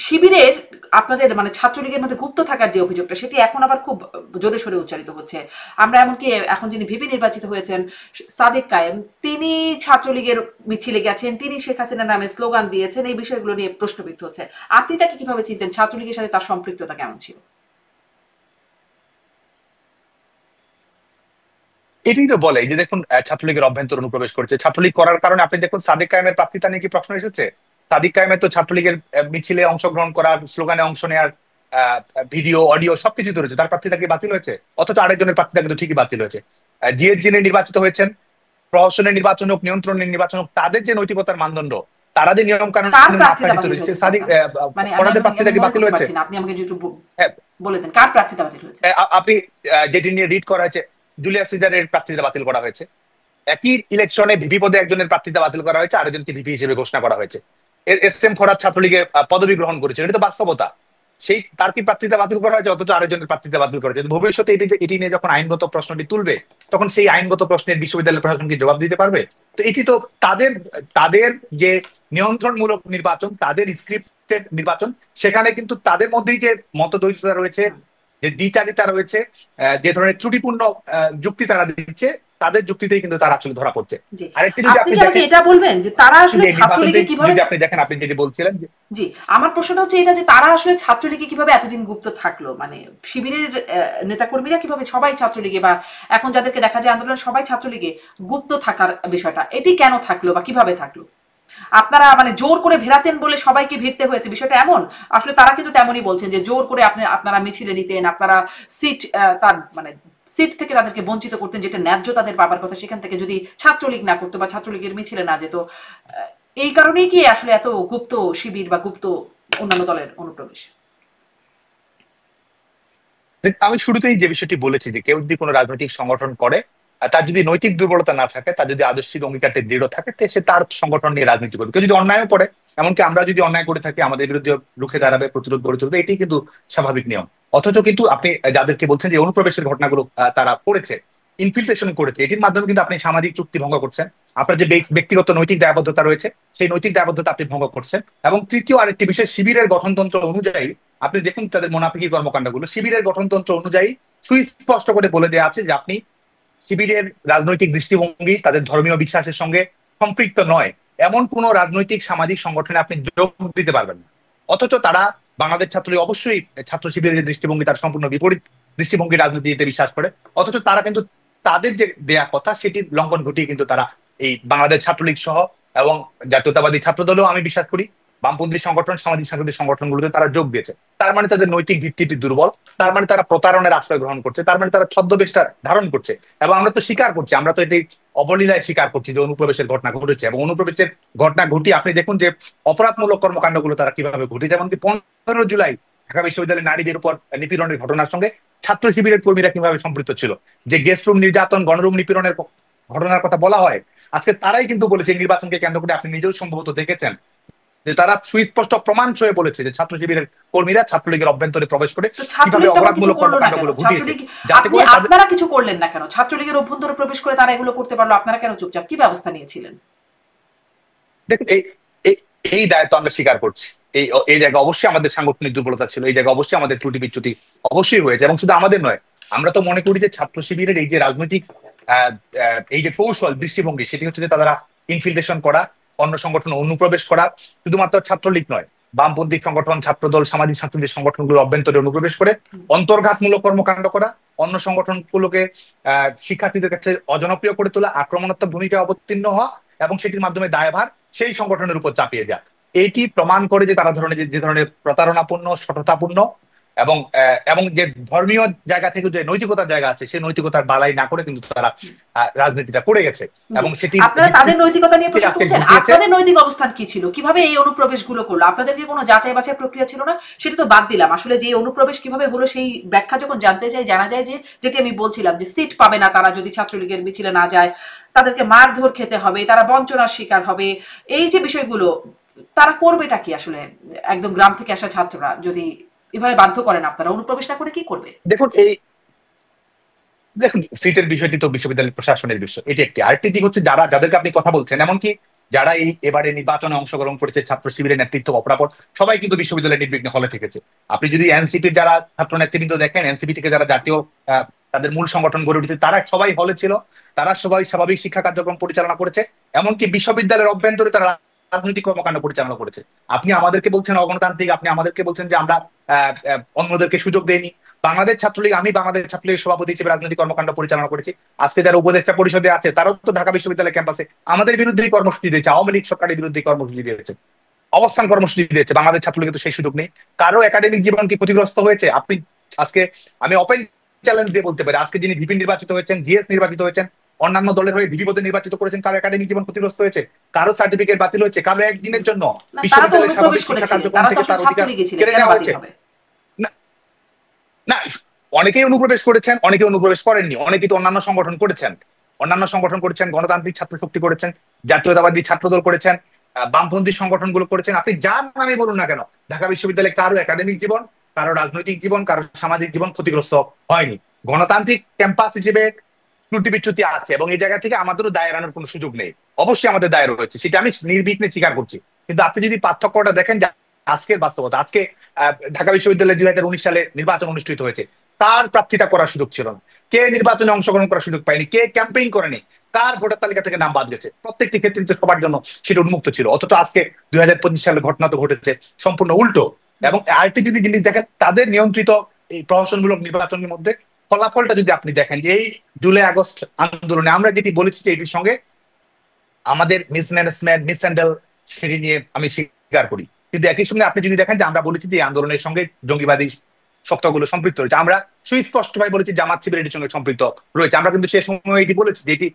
শিবিরের আপনাদের মানে ছাত্রলীগের মধ্যে গুপ্ত থাকার যে অভিযোগটা, সেটি এখন আবার খুব জোরে সোরে উচ্চারিত হচ্ছে। আমরা এমনকি এখন যিনি ভিপি নির্বাচিত হয়েছেন সাদেক কায়েম, তিনি ছাত্রলীগের মিছিলে গেছেন, তিনি শেখ হাসিনার নামে স্লোগান দিয়েছেন, এই বিষয়গুলো নিয়ে প্রশ্নবিদ্ধ হচ্ছে। আপনি তাকে কিভাবে চিনতেন? ছাত্রলীগের সাথে তার সম্পৃক্ততা কেমন ছিল? এটাই তো বলে যে দেখুন, ছাত্রলীগের অভ্যন্তর অনুপ্রবেশ করেছে। ছাত্রলীগ করার কারণে আপনি দেখুন সাদেক কায়েমের প্রার্থিতা নিয়ে কি প্রশ্ন এসেছে? সাদিক কায়েমের তো ছাত্রলীগের মিছিলে অংশগ্রহণ করার, স্লোগানে অংশ নেওয়ার ভিডিও, অডিও সবকিছু তো রয়েছে। তার প্রার্থিতা কি বাতিল হয়েছে? অথচ আরেকজনের প্রার্থিতা কিন্তু ঠিকই বাতিল হয়েছে। জিএস যিনি নির্বাচিত হয়েছেন, প্রহসনের নির্বাচন হোক, নিয়ন্ত্রণের নির্বাচন হোক, তাদের যে নৈতিকতা মানদণ্ড, তারা যে নিয়ম কানুন সাদিক ওনাদের প্রার্থিতা কি বাতিল হয়েছে? আপনি আমাকে একটু বলে দেন কার প্রার্থিতা বাতিল হয়েছে? আপনি যেটি নিয়ে রিড করা হয়েছে, জুলিয়াস সিজারের প্রার্থিতা বাতিল করা হয়েছে। একই ইলেকশনে ভিপি পদে একজনের প্রার্থিতা বাতিল করা হয়েছে, আরেকজনকে ভিপি হিসেবে ঘোষণা করা হয়েছে। এস এম ফরহাদ ছাত্রলীগে পদবী গ্রহণ করেছে, এটা তো বাস্তবতা। সেই তার কি প্রার্থিতা বাতিল করা হয়েছে, অথচ আরেকজনের প্রার্থিতা বাতিল করা হয়েছে। ভবিষ্যতে এটি নিয়ে যখন আইনগত প্রশ্নটি তুলবে, তখন সেই আইনগত প্রশ্নের বিশ্ববিদ্যালয় প্রশাসন কি জবাব দিতে পারবে? তো এটি তো তাদের যে নিয়ন্ত্রণমূলক নির্বাচন, তাদের স্ক্রিপ্টেড নির্বাচন, সেখানে কিন্তু তাদের মধ্যেই যে মতদ্বৈততা রয়েছে, যে দ্বিচারিতা রয়েছে, যে ধরনের ত্রুটিপূর্ণ যুক্তি তারা দিচ্ছে, তাদের যুক্তিতেই কিন্তু তারা আসলে ধরা পড়ছে। আরেকটি যদি আপনি দেখেন, এটা বলবেন যে তারা আসলে ছাত্রলীগে কিভাবে, আপনি দেখেন, আপনি যেটি বলছিলেন, জি আমার প্রশ্নটা হচ্ছে এটা যে তারা আসলে ছাত্রলীগে কিভাবে এতদিন গুপ্ত থাকলো, মানে শিবিরের নেতাকর্মীরা কিভাবে সবাই ছাত্রলীগে বা এখন যাদেরকে দেখা যায় আন্দোলন সবাই ছাত্রলীগে গুপ্ত থাকার বিষয়টা, এটি কেন থাকলো বা কিভাবে থাকলো? আপনারা মানে জোর করে ভেরাতেন বলে সবাইকে ভিড়তে হয়েছে, বিষয়টা এমন? আসলে তারা কিন্তু তেমনই বলছেন যে জোর করে আপনারা মিছিলে নিতেন, আপনারা সিট তার মানে সিট থেকে তাদেরকে বঞ্চিত করতেন, যেটা ন্যায্য তাদের পাবার কথা, সেখান থেকে যদি ছাত্রলীগ না করতো বা ছাত্রলীগের মিছিলে না যেত। এই কারণেই কি আসলে এত গুপ্ত শিবির বা গুপ্ত অন্যান্য দলের অনুপ্রবেশ? আমি শুরুতেই যে বিষয়টি বলেছি যে কেউ যদি কোনো রাজনৈতিক সংগঠন করে, তার যদি নৈতিক দুর্বলতা না থাকে, তার যদি আদর্শিক অঙ্গীকারটি দৃঢ় থাকে, সে তার সংগঠন নিয়ে রাজনীতি করবে। কেউ যদি অন্যায়ও করে, এমনকি আমরা যদি অন্যায় করে থাকি, আমাদের বিরুদ্ধে রুখে দাঁড়াবে, প্রতিরোধ গড়ে তুলবে, এটাই কিন্তু স্বাভাবিক নিয়ম। অথচ কিন্তু আপনি যাদেরকে বলছেন যে অনুপ্রবেশের ঘটনাগুলো তারা করেছে, ইনফিল্ট্রেশন করেছে, এটির মাধ্যমে কিন্তু আপনি সামাজিক চুক্তি ভঙ্গ করছেন। আপনার যে ব্যক্তিগত নৈতিক দায়বদ্ধতা রয়েছে, সেই নৈতিক দায়বদ্ধতা আপনি ভঙ্গ করছেন। এবং তৃতীয় আরেকটি বিষয়, শিবিরের গঠনতন্ত্র অনুযায়ী আপনি দেখুন তাদের মুনাফিকি কর্মকাণ্ডগুলো, শিবিরের গঠনতন্ত্র অনুযায়ী সুস্পষ্ট করে বলে দেওয়া আছে যে আপনি শিবিরের রাজনৈতিক দৃষ্টিভঙ্গি তাদের ধর্মীয় বিশ্বাসের সঙ্গে সম্পৃক্ত নয় এমন কোন রাজনৈতিক সামাজিক সংগঠনে আপনি যোগ দিতে পারবেন না। অথচ তারা বাংলাদেশ ছাত্রলীগ অবশ্যই ছাত্র শিবিরের যে দৃষ্টিভঙ্গি তার সম্পূর্ণ বিপরীত দৃষ্টিভঙ্গি রাজনীতিতে বিশ্বাস করে। অথচ তারা কিন্তু তাদের যে দেয়া কথা সেটির লঙ্ঘন ঘটিয়ে কিন্তু তারা এই বাংলাদেশ ছাত্রলীগ সহ এবং জাতীয়তাবাদী ছাত্র দলেও আমি বিশ্বাস করি বামপন্থী সংগঠন, সামাজিক সাংস্কৃতিক সংগঠনগুলোতে তারা যোগ দিয়েছে। তার মানে তাদের নৈতিক ভিত্তিটি দুর্বল, তার মানে তারা প্রতারণের আশ্রয় গ্রহণ করছে, তার মানে তারা ছদ্মবেশটা ধারণ করছে। এবং আমরা তো স্বীকার করছি, আমরা তো এটি অবলীলায় স্বীকার করছি যে অনুপ্রবেশের ঘটনা ঘটেছে। এবং অনুপ্রবেশের ঘটনা ঘটিয়ে আপনি দেখুন যে অপরাধমূলক কর্মকাণ্ডগুলো তারা কিভাবে ঘটে। যেমনকি 15 জুলাই ঢাকা বিশ্ববিদ্যালয়ের নারীদের উপর নিপীড়নের ঘটনার সঙ্গে ছাত্র শিবিরের কর্মীরা কিভাবে সম্পৃক্ত ছিল। যে গেস্ট রুম নির্যাতন, গণরুম নিপীড়নের ঘটনার কথা বলা হয়, আজকে তারাই কিন্তু বলেছে নির্বাচনকে কেন্দ্র করে, আপনি নিজেও সম্ভবত দেখেছেন যে তারা সুস্পষ্ট প্রমাণ সয়ে বলেছে যে ছাত্র শিবিরের কর্মীরা ছাত্রলীগের অভ্যন্তরে প্রবেশ করে তো কিভাবে ছাত্রলীগ তখন কিছু অপরাধমূলক করলো না কেন? কর্মকাণ্ডগুলো ঘটিয়েছে, ছাত্রলীগ, যাতে আপনি করে তাদের আপনারা কিছু করলেন না কেন? ছাত্রলীগের অভ্যন্তরে প্রবেশ করে তারা এগুলো করতে পারলো, আপনারা কেন চুপচাপ? কি ব্যবস্থা নিয়েছিলেন? দেখুন এই এই এই দায়িত্ব আমরা স্বীকার করছি। এই এই জায়গায় অবশ্যই আমাদের সাংগঠনিক দুর্বলতা ছিল, এই জায়গায় অবশ্যই আমাদের ত্রুটি বিচ্যুতি অবশ্যই হয়েছে। এবং শুধু আমাদের নয়, আমরা তো মনে করি যে ছাত্র শিবিরের এই যে রাজনৈতিক এই যে কৌশল দৃষ্টিভঙ্গি, সেটি হচ্ছে যে তারা ইনফিলট্রেশন করা, অন্য সংগঠন অনুপ্রবেশ করা, শুধুমাত্র ছাত্রলীগ নয়, বামপন্থী সংগঠন, ছাত্রদল, সামাজিক সাংস্কৃতিক সংগঠনগুলোর অভ্যন্তরে অনুপ্রবেশ করে অন্তর্ঘাতমূলক কর্মকাণ্ড করা, অন্য সংগঠনগুলোকে শিক্ষার্থীদের কাছে অজনপ্রিয় করে তোলা, আক্রমণাত্মক ভূমিকা অবতীর্ণ হওয়া এবং সেটির মাধ্যমে দায়ভার সেই সংগঠনের উপর চাপিয়ে দেওয়া। এটি প্রমাণ করে যে তারা ধরনের যে ধরনের প্রতারণাপূর্ণ, সততাপূর্ণ এবং এবং যে ধর্মীয় জায়গা থেকে যে নৈতিকতার জায়গা আছে, সেই নৈতিকতার বালাই না করে কিন্তু তারা রাজনীতিটা করে গেছে। এবং সেটি আপনারা তাদের নৈতিকতা নিয়ে প্রশ্ন তুলছেন, ঘটিয়েছে। আপনাদের নৈতিক অবস্থান কি ছিল? কিভাবে এই অনুপ্রবেশগুলো করলো? আপনাদেরকে কোনো যাচাই বাছাই প্রক্রিয়া ছিল না? সেটা তো বাদ দিলাম, আসলে যে অনুপ্রবেশ কিভাবে হলো সেই ব্যাখ্যা যখন জানতে চাই, জানা যায় যে যেটি আমি বলছিলাম যে সিট পাবে না তারা যদি ছাত্রলীগের মিছিলে না যায়, তাদেরকে মারধর খেতে হবে, তারা বঞ্চনার শিকার হবে। এই যে বিষয়গুলো তারা করবেটা কি আসলে? একদম গ্রাম থেকে আসা ছাত্ররা যদি এভাবে বাধ্য করেন, আপনারা অনুপ্রবেশ না করে কি করবে? দেখুন সিটের বিষয়টি তো বিশ্ববিদ্যালয় প্রশাসনের বিষয়, এটি একটি। আরেকটি দিক হচ্ছে যাদেরকে আপনি কথা বলছেন, এমনকি যারা এই এবারে নির্বাচনে অংশগ্রহণ করেছে, ছাত্র শিবিরের নেতৃত্ব অপরাপর সবাই কিন্তু বিশ্ববিদ্যালয়ের নির্বিঘ্নে হলে থেকেছে। আপনি যদি এনসিপির যারা ছাত্র নেতৃবৃন্দ দেখেন, এনসিপি থেকে যারা জাতীয় তাদের মূল সংগঠন গড়ে উঠেছে, তারা সবাই হলে ছিল, তারা সবাই স্বাভাবিক শিক্ষা কার্যক্রম পরিচালনা করেছে। এমনকি বিশ্ববিদ্যালয়ের অভ্যন্তরে তারা রাজনৈতিক কর্মকাণ্ড পরিচালনা করেছে। আপনি আমাদেরকে বলছেন অগণতান্ত্রিক, আপনি আমাদেরকে বলছেন যে আমরা অন্যদেরকে সুযোগ দেইনি। আমি বাংলাদেশ ছাত্রলীগের সভাপতি হিসেবে রাজনৈতিক কর্মকাণ্ড পরিচালনা করেছি। আজকে যারা উপদেষ্টা পরিষদে আছে তারাও তো ঢাকা বিশ্ববিদ্যালয় ক্যাম্পাসে আমাদের বিরুদ্ধেই কর্মসূচি দিয়েছে, আওয়ামী লীগ সরকারের বিরুদ্ধে কর্মসূচি দিয়েছে, অবস্থান কর্মসূচি দিয়েছে। বাংলাদেশ ছাত্রলীগের তো সেই সুযোগ নেই। কারো একাডেমিক জীবন কি ক্ষতিগ্রস্ত হয়েছে? আপনি আজকে আমি ওপেন চ্যালেঞ্জ দিয়ে বলতে পারি, আজকে যিনি ভিপি নির্বাচিত হয়েছেন, জিএস নির্বাচিত হয়েছেন, অন্যান্য দলের হয়ে ভিপি পদে নির্বাচিত করেছেন, কারো একাডেমিক জীবন ক্ষতিগ্রস্ত হয়েছে? কারো সার্টিফিকেট বাতিল হয়েছে? কারো একদিনের জন্য বিশ্ববিদ্যালয়ের স্বাভাবিক শিক্ষা কার্যক্রম থেকে তার অধিকার কেড়ে নেওয়া হয়েছে? না, অনেকেই অনুপ্রবেশ করেছেন, অনেকে অনুপ্রবেশ করেননি, অনেকেই তো অন্যান্য সংগঠন করেছেন, গণতান্ত্রিক ছাত্র শক্তি করেছেন, জাতীয়তাবাদী ছাত্রদল করেছেন, বামপন্থী সংগঠনগুলো করেছেন। আপনি যার নামে বলুন না কেন, ঢাকা বিশ্ববিদ্যালয়ে কারো একাডেমিক জীবন, কারো রাজনৈতিক জীবন, কারো সামাজিক জীবন ক্ষতিগ্রস্ত হয়নি। গণতান্ত্রিক ক্যাম্পাস হিসেবে ত্রুটি বিচ্যুতি আছে এবং এই জায়গা থেকে আমাদেরও দায় এড়ানোর কোনো সুযোগ নেই। অবশ্যই আমাদের দায় রয়েছে, সেটা আমি নির্বিঘ্নে স্বীকার করছি। কিন্তু আপনি যদি পার্থক্যটা দেখেন, আজকের বাস্তবতা, আজকে ঢাকা বিশ্ববিদ্যালয়ে 2019 সালে নির্বাচন অনুষ্ঠিত হয়েছে, কার প্রার্থীতা করার সুযোগ ছিল না, কে নির্বাচনে অংশগ্রহণ করার সুযোগ পায়নি, কে ক্যাম্পেইন করেনি, কার ভোটার তালিকা থেকে নাম বাদ গেছে, প্রত্যেকটি ক্ষেত্রে সবার জন্য সেটা উন্মুক্ত ছিল। অথচ আজকে 2025 সালের ঘটনা তো ঘটেছে সম্পূর্ণ উল্টো। এবং আরেকটি যদি জিনিস দেখেন, তাদের নিয়ন্ত্রিত এই প্রহসনমূলক নির্বাচনের মধ্যে ফলাফলটা যদি আপনি দেখেন, যে এই জুলাই আগস্ট আন্দোলনে আমরা যেটি বলেছি যে এটির সঙ্গে আমাদের মিসম্যানেজমেন্ট, মিসহ্যান্ডেল, সেটি নিয়ে আমি স্বীকার করি। কিন্তু একই সঙ্গে আপনি যদি দেখেন যে আমরা বলেছি যে এই আন্দোলনের সঙ্গে জঙ্গিবাদী শক্তগুলো সম্পৃক্ত রয়েছে, আমরা সুস্পষ্টভাবে বলেছি জামাত শিবির এটির সঙ্গে সম্পৃক্ত রয়েছে। আমরা কিন্তু সে সময় এটি বলেছি যে এটি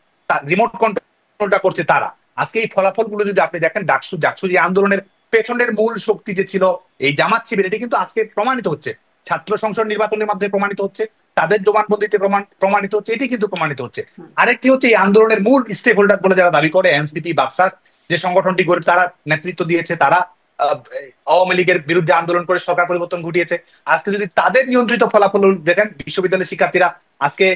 রিমোট কন্ট্রোলটা করছে তারা। আজকে এই ফলাফলগুলো যদি আপনি দেখেন, ডাকসু যে আন্দোলনের পেছনের মূল শক্তি যে ছিল এই জামাত শিবির, এটি কিন্তু আজকে প্রমাণিত হচ্ছে। ছাত্র সংসদ নির্বাচনের মাধ্যমে প্রমাণিত হচ্ছে, তাদের জবানবন্দিতে প্রমাণিত হচ্ছে, এটি কিন্তু প্রমাণিত হচ্ছে। আরেকটি হচ্ছে এই আন্দোলনের মূল স্টেক হোল্ডার বলে যারা দাবি করে এনসিপি বাকসাস যে সংগঠনটি গড়ে তারা নেতৃত্ব দিয়েছে, তারা আওয়ামী লীগের বিরুদ্ধে আন্দোলন করে সরকার পরিবর্তন ঘটিয়েছে। আজকে যদি তাদের নিয়ন্ত্রিত ফলাফল দেখেন, বিশ্ববিদ্যালয়ের শিক্ষার্থীরা আজকে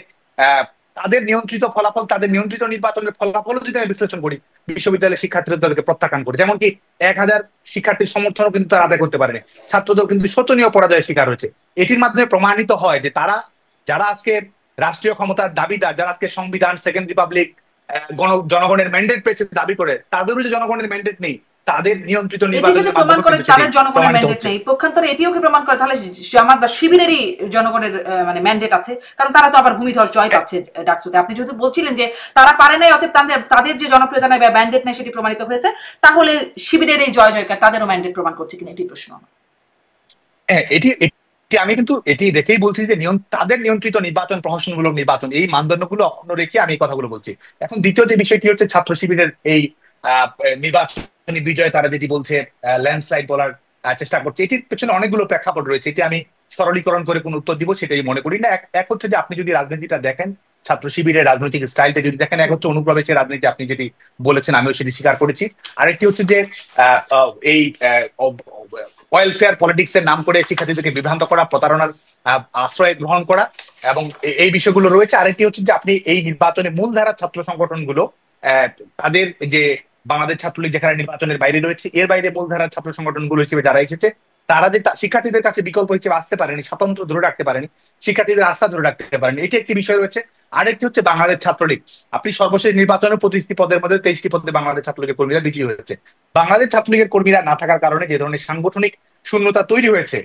তাদের নিয়ন্ত্রিত ফলাফল, তাদের নিয়ন্ত্রিত নির্বাচনের ফলাফল যদি আমি বিশ্লেষণ করি, বিশ্ববিদ্যালয়ের শিক্ষার্থীরা তাদেরকে প্রত্যাখ্যান করে, যেমনকি 1000 শিক্ষার্থীর সমর্থনও কিন্তু তারা আদায় করতে পারেনি। ছাত্রদল কিন্তু শোচনীয় পরাজয়ের শিকার হয়েছে। এটির মাধ্যমে প্রমাণিত হয় যে তারা, যারা আজকে রাষ্ট্রীয় ক্ষমতার দাবিদার, যারা আজকে সংবিধান, সেকেন্ড রিপাবলিক, জনগণের ম্যান্ডেট পেয়েছে দাবি করে, তাদেরও যে জনগণের ম্যান্ডেট নেই, তাদের নিয়ন্ত্রিত নির্বাচনের প্রমাণ করে তাদের জনগণের ম্যান্ডেট হচ্ছে। নেই, পক্ষান্তরে এটিও কি প্রমাণ করে তাহলে জামাত বা শিবিরেরই জনগণের মানে ম্যান্ডেট আছে, কারণ তারা তো আবার ভূমিধস জয় পাচ্ছে ডাকসুতে। আপনি যেহেতু বলছিলেন যে তারা পারে নাই, অতএব তাদের যে জনপ্রিয়তা নাই বা ম্যান্ডেট নেই সেটি প্রমাণিত হয়েছে, তাহলে শিবিরের এই জয় জয়কার তাদেরও ম্যান্ডেট প্রমাণ করছে কিনা, এটি প্রশ্ন। এটি আমি কিন্তু এটি রেখেই বলছি যে তাদের নিয়ন্ত্রিত নির্বাচন, প্রহসনমূলক নির্বাচন, এই মানদণ্ডগুলো অক্ষুণ্ণ রেখে আমি কথাগুলো বলছি। এখন দ্বিতীয় যে বিষয়টি হচ্ছে ছাত্র শিবিরের এই নির্বাচনী বিজয়, তারা যেটি বলছে ল্যান্ডস্লাইড বলার চেষ্টা করছে, এটির পেছনে অনেকগুলো প্রেক্ষাপট রয়েছে। এটি আমি সরলীকরণ করে কোন উত্তর দিব সেটাই মনে করি না। এক হচ্ছে যে আপনি যদি রাজনীতিটা দেখেন, ছাত্র শিবিরের রাজনৈতিক স্টাইলটা যদি দেখেন, এক হচ্ছে অনুপ্রবেশের রাজনীতি, আপনি যেটি বলেছেন আমিও সেটি স্বীকার করেছি। আরেকটি হচ্ছে যে এই ওয়েলফেয়ার পলিটিক্স এর নাম করে শিক্ষার্থীদেরকে বিভ্রান্ত করা, প্রতারণার আশ্রয় গ্রহণ করা, এবং এই বিষয়গুলো রয়েছে। আরেকটি হচ্ছে যে আপনি এই নির্বাচনে মূলধারা ছাত্র সংগঠনগুলো তাদের যে বাংলাদেশ ছাত্রলীগ যেখানে নির্বাচনের বাইরে রয়েছে, এর বাইরে মূলধারার ছাত্র সংগঠনগুলো হিসেবে যারা এসেছে, তারা যে শিক্ষার্থীদের কাছে বিকল্প হিসেবে আসতে পারেনি, স্বতন্ত্র ধরে রাখতে পারেনি, শিক্ষার্থীদের আস্থা ধরে রাখতে পারেনি, এটি একটি বিষয় রয়েছে। আরেকটি হচ্ছে বাংলাদেশ ছাত্রলীগ। আপনি সর্বশেষ নির্বাচনে 25টি পদের মধ্যে 23টি পদে বাংলাদেশ ছাত্রলীগের কর্মীরা বিজয়ী হয়েছে। বাংলাদেশ ছাত্রলীগের কর্মীরা না থাকার কারণে যে ধরনের সাংগঠনিক শূন্যতা তৈরি হয়েছে,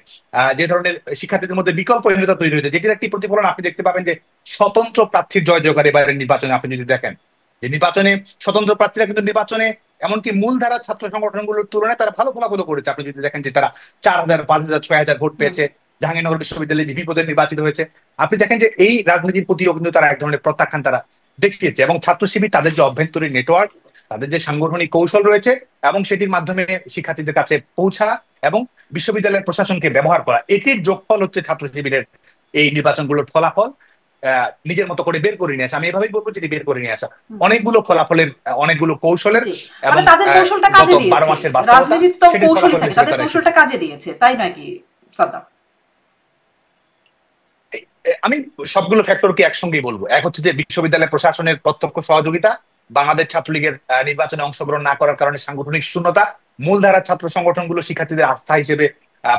যে ধরনের শিক্ষার্থীদের মধ্যে বিকল্পহীনতা তৈরি হয়েছে, যেটির একটি প্রতিফলন আপনি দেখতে পাবেন যে স্বতন্ত্র প্রার্থীর জয় জয়কার এবারের নির্বাচনে। আপনি যদি দেখেন যে নির্বাচনে স্বতন্ত্র প্রার্থীরা কিন্তু নির্বাচনে এমনকি মূলধারা ছাত্র সংগঠনগুলোর তুলনায় তারা ভালো ফলাফল করেছে। আপনি যদি দেখেন যে তারা 4000, 5000, 6000 ভোট পেয়েছে, জাহাঙ্গীরনগর বিশ্ববিদ্যালয়ে ভিপি পদে নির্বাচিত হয়েছে। আপনি দেখেন যে এই রাজনীতির প্রতিও কিন্তু তারা এক ধরনের প্রত্যাখ্যান তারা দেখিয়েছে, এবং ছাত্র শিবির তাদের যে অভ্যন্তরীণ নেটওয়ার্ক, তাদের যে সাংগঠনিক কৌশল রয়েছে, এবং সেটির মাধ্যমে শিক্ষার্থীদের কাছে পৌঁছা এবং বিশ্ববিদ্যালয়ের প্রশাসনকে ব্যবহার করা, এটির যোগফল হচ্ছে ছাত্র শিবিরের এই নির্বাচনগুলোর ফলাফল নিজের মতো করে বের করে নিয়ে আসা। আমি এভাবেই বলবো যে বের করে নিয়ে আসা অনেকগুলো ফলাফলের, অনেকগুলো কৌশলের, এবং তাদের কৌশলটা কাজে দিয়েছে। 12 মাসের রাজনীতি তো কৌশলই থাকে, তাদের কৌশলটা কাজে দিয়েছে, তাই নাকি সাদ্দাম? আমি সবগুলো ফ্যাক্টরকে একসঙ্গেই বলবো। এক হচ্ছে যে বিশ্ববিদ্যালয় প্রশাসনের প্রত্যক্ষ সহযোগিতা, বাংলাদেশ ছাত্রলীগের নির্বাচনে অংশগ্রহণ না করার কারণে সাংগঠনিক শূন্যতা, মূলধারার ছাত্র সংগঠনগুলো শিক্ষার্থীদের আস্থা হিসেবে,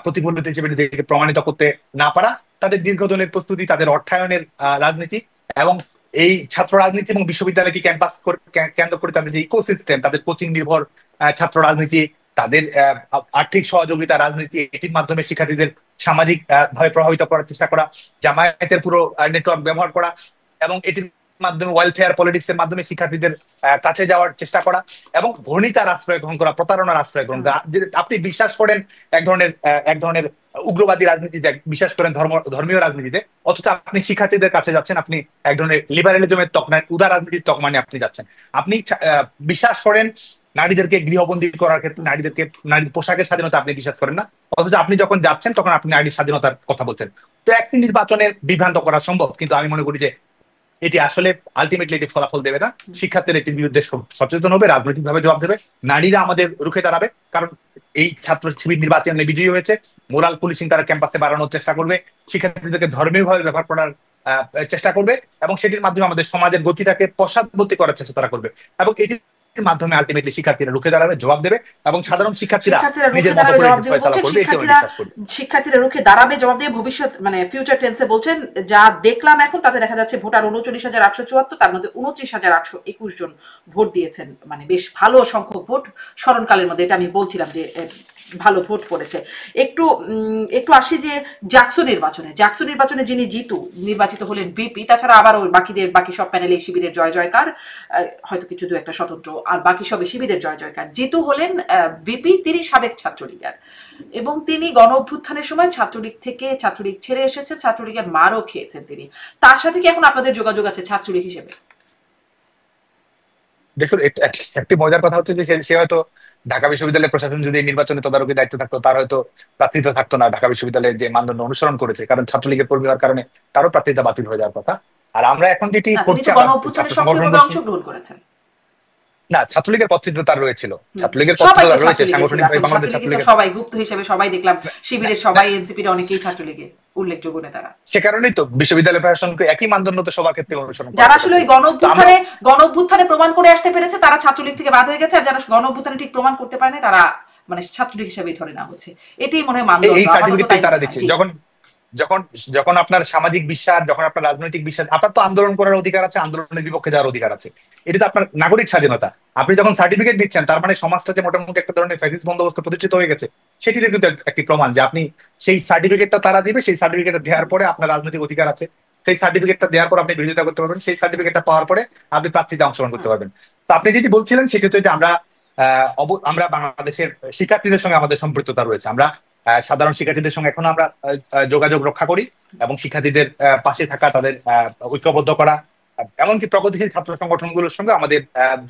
প্রতিফলিত হিসেবে নিজেকে প্রমাণিত করতে না পারা, তাদের দীর্ঘদিনের প্রস্তুতি, তাদের অর্থায়নের রাজনীতি, এবং এই ছাত্র রাজনীতি এবং বিশ্ববিদ্যালয়কে ক্যাম্পাস কেন্দ্র করে তাদের যে ইকোসিস্টেম, তাদের কোচিং নির্ভর ছাত্র রাজনীতি, তাদের আর্থিক সহযোগিতা রাজনীতি, এটির মাধ্যমে শিক্ষার্থীদের সামাজিক ভাবে প্রভাবিত করার চেষ্টা করা, জামায়াতের পুরো নেটওয়ার্ক ব্যবহার করা, এবং এটির মাধ্যমে ওয়েলফেয়ার পলিটিক্স এর মাধ্যমে শিক্ষার্থীদের কাছে যাওয়ার চেষ্টা করা, এবং ভর্ণিতার আশ্রয় গ্রহণ করা, প্রতারণার আশ্রয় গ্রহণ করা। আপনি বিশ্বাস করেন এক ধরনের উগ্রবাদী রাজনীতিতে, বিশ্বাস করেন ধর্মীয় রাজনীতিতে, অথচ আপনি শিক্ষার্থীদের কাছে যাচ্ছেন, আপনি এক ধরনের লিবারেলিজমের তকমা, উদার রাজনীতির তকমা নিয়ে আপনি যাচ্ছেন। আপনি বিশ্বাস করেন নারীদেরকে গৃহবন্দী করার ক্ষেত্রে, নারীর পোশাকের স্বাধীনতা আপনি বিশ্বাস করেন না, অথচ আপনি যখন যাচ্ছেন তখন আপনি নারীর স্বাধীনতার কথা বলছেন। তো একটি নির্বাচনের বিভ্রান্ত করা সম্ভব, কিন্তু আমি মনে করি যে এটি আসলে আলটিমেটলি এটি ফলাফল দেবে না। শিক্ষার্থীরা এটির বিরুদ্ধে সচেতন হবে, রাজনৈতিক ভাবে জবাব দেবে, নারীরা আমাদের রুখে দাঁড়াবে, কারণ এই ছাত্র শিবির নির্বাচনে বিজয়ী হয়েছে। মোরাল পুলিশিং তারা ক্যাম্পাসে বাড়ানোর চেষ্টা করবে, শিক্ষার্থীদেরকে ধর্মীয় ভাবে ব্যবহার করার চেষ্টা করবে, এবং সেটির মাধ্যমে আমাদের সমাজের গতিটাকে পশ্চাৎবর্তী করার চেষ্টা তারা করবে, এবং এটির মাধ্যমে আলটিমেটলি শিক্ষার্থীরা রুখে দাঁড়াবে, জবাব দেবে, এবং সাধারণ শিক্ষার্থীরা নিজের মতো করে ফয়সালা করবে। শিক্ষার্থীরা রুখে দাঁড়াবে, জবাব দিয়ে ভবিষ্যৎ মানে ফিউচার টেন্সে বলছেন। যা দেখলাম এখন তাতে দেখা যাচ্ছে ভোটার 39,874, তার মধ্যে 29,821 জন ভোট দিয়েছেন, মানে বেশ ভালো সংখ্যক ভোট স্মরণকালের মধ্যে, এটা আমি বলছিলাম যে ভালো ভোট পড়েছে। একটু আসি যে জাকসু নির্বাচনে যিনি নির্বাচিত হলেন বিপি, তাছাড়া আবার ওই বাকি সব প্যানেলে শিবিরের জয় জয়কার, হয়তো কিছু দু একটা স্বতন্ত্র, আর বাকি সবে শিবিরের জয় জয়কার। জিতু হলেন বিপি, তিনি সাবেক ছাত্রলীগার, এবং তিনি গণ অভ্যুত্থানের সময় ছাত্রলীগ ছেড়ে এসেছেন, ছাত্রলীগের মারও খেয়েছেন তিনি। তার সাথে কি এখন আপনাদের যোগাযোগ আছে ছাত্রলীগ হিসেবে? দেখুন, একটি মজার কথা হচ্ছে যে সে হয়তো ঢাকা বিশ্ববিদ্যালয়ের প্রশাসন যদি নির্বাচনে তদারকি দায়িত্ব থাকতো, তার হয়তো প্রার্থিতা থাকতো না ঢাকা বিশ্ববিদ্যালয়ের যে মানদণ্ড অনুসরণ করেছে, কারণ ছাত্রলীগের কর্মী হওয়ার কারণে তারও প্রার্থিতা বাতিল হয়ে যাওয়ার কথা। আর আমরা এখন যেটি না, তিনি করছি, তো আমরা গণ অভ্যুত্থানে ছাত্র সক্রিয়ভাবে সংগঠনগুলো, অংশগ্রহণ করেছেন। না ছাত্রলীগের পত্রিকা তার রয়েছিল, ছাত্রলীগের সবাই পত্রিকা তো রয়েছে ছাত্রলীগে ছিল, সাংগঠনিকভাবে এখন বাংলাদেশ ছাত্রলীগে তো ছাত্রলীগের। সবাই গুপ্ত হিসেবে সবাই দেখলাম, শিবিরের সবাই, এনসিপির অনেকেই ছাত্রলীগে উল্লেখযোগ্য নেতারা। সে কারণেই তো বিশ্ববিদ্যালয় প্রশাসনকে একই মানদণ্ড তো সবার ক্ষেত্রে অনুসরণ যারা করা আসলে ওই হয়েছিল। গণ অভ্যুত্থানে প্রমাণ করে আসতে পেরেছে তারা ছাত্রলীগ থেকে বাদ হয়ে গেছে, আর যারা গণ অভ্যুত্থানে ঠিক প্রমাণ করতে পারেনি তারা মানে ছাত্রলীগ হিসেবেই ধরে নেওয়া হচ্ছে। এটাই মনে হয় মানদণ্ড, এই আপাতত সার্টিফিকেটটাই তাই তারা মনে হয়। দিচ্ছে। জি। যখন যখন যখন আপনার সামাজিক বিশ্বাস, যখন আপনার রাজনৈতিক বিশ্বাস, আপনার তো আন্দোলন করার অধিকার আছে, আন্দোলনের বিপক্ষে যাওয়ার অধিকার আছে, এটা তো আপনার নাগরিক স্বাধীনতা। আপনি যখন সার্টিফিকেট দিচ্ছেন, তার মানে সমাজটাতে মোটামুটি একটা ধরনের ফ্যাসিস্ট বন্দোবস্ত প্রতিষ্ঠিত হয়ে গেছে, সেটিতে কিন্তু একটি প্রমাণ যে আপনি সেই সার্টিফিকেটটা তারা দিবে, সেই সার্টিফিকেটটা দেওয়ার পরে আপনার রাজনৈতিক অধিকার আছে, সেই সার্টিফিকেটটা দেওয়ার পর আপনি বিরোধিতা করতে পারবেন, সেই সার্টিফিকেটটা পাওয়ার পরে আপনি প্রার্থীতে অংশগ্রহণ করতে পারবেন। তো আপনি যেটি বলছিলেন সেটি হচ্ছে যে আমরা বাংলাদেশের শিক্ষার্থীদের সঙ্গে আমাদের সম্পৃক্ততা রয়েছে। আমরা সাধারণ শিক্ষার্থীদের সঙ্গে এখন আমরা যোগাযোগ রক্ষা করি, এবং শিক্ষার্থীদের পাশে থাকা, তাদের ঐক্যবদ্ধ করা, এমনকি প্রগতিশীল ছাত্র সংগঠনগুলোর সঙ্গে আমাদের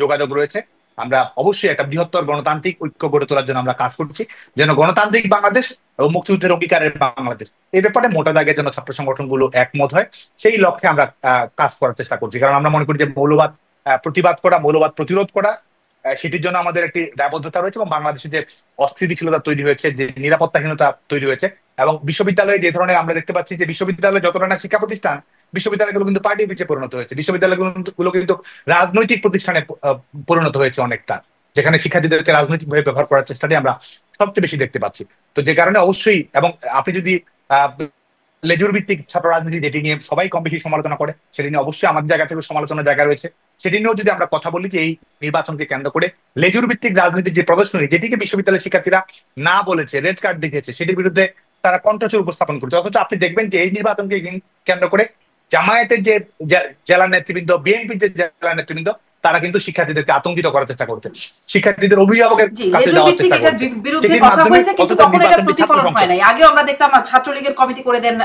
যোগাযোগ রয়েছে। আমরা অবশ্যই একটা বৃহত্তর গণতান্ত্রিক ঐক্য গড়ে তোলার জন্য আমরা কাজ করছি, যেন গণতান্ত্রিক বাংলাদেশ এবং মুক্তিযুদ্ধের অঙ্গীকারের বাংলাদেশ, এই ব্যাপারে মোটা দাগে যেন ছাত্র সংগঠনগুলো একমত হয়, সেই লক্ষ্যে আমরা কাজ করার চেষ্টা করছি। কারণ আমরা মনে করি যে মৌলবাদ প্রতিবাদ করা, মৌলবাদ প্রতিরোধ করা, সেটির জন্য আমাদের একটি দায়বদ্ধতা রয়েছে। এবং বাংলাদেশে যে অস্থিতিশীলতা তৈরি হয়েছে, যে নিরাপত্তাহীনতা তৈরি হয়েছে, এবং বিশ্ববিদ্যালয়ে যে ধরনের আমরা দেখতে পাচ্ছি যে বিশ্ববিদ্যালয় যতটা না শিক্ষা প্রতিষ্ঠান, বিশ্ববিদ্যালয়গুলো কিন্তু পার্টি অফিসে পরিণত হয়েছে, বিশ্ববিদ্যালয়গুলো কিন্তু রাজনৈতিক প্রতিষ্ঠানে পরিণত হয়েছে অনেকটা, যেখানে শিক্ষার্থীদেরকে রাজনৈতিকভাবে ব্যবহার করার চেষ্টাটি আমরা সবচেয়ে বেশি দেখতে পাচ্ছি। তো যে কারণে অবশ্যই, এবং আপনি যদি লেজুর ভিত্তিক ছাত্র রাজনীতি, যেটি নিয়ে সবাই কম বেশি সমালোচনা করে, সেটি নিয়ে অবশ্যই আমাদের জায়গা থেকে সমালোচনার জায়গা রয়েছে। সেটি নিয়েও যদি আমরা কথা বলি যে এই নির্বাচনকে কেন্দ্র করে লেজুর ভিত্তিক রাজনীতির যে প্রদর্শনী, যেটিকে বিশ্ববিদ্যালয়ের শিক্ষার্থীরা না বলেছে, রেড কার্ড দেখেছে, সেটির বিরুদ্ধে তারা কণ্ঠস্বর উপস্থাপন করছে, অথচ আপনি দেখবেন যে এই নির্বাচনকে কেন্দ্র করে জামায়াতের যে জেলা নেতৃবৃন্দ, বিএনপির যে জেলা নেতৃবৃন্দ, তারা কিন্তু শিক্ষার্থীদেরকে আতঙ্কিত করার চেষ্টা করছে, শিক্ষার্থীদের অভিভাবকের কাছে যাওয়ার চেষ্টা করছে। বিরুদ্ধে কথা হয়েছে, কিন্তু কখনো এটা প্রতিফলন হয় নাই। আগেও আমরা দেখতাম ছাত্রলীগের কমিটি করে দেন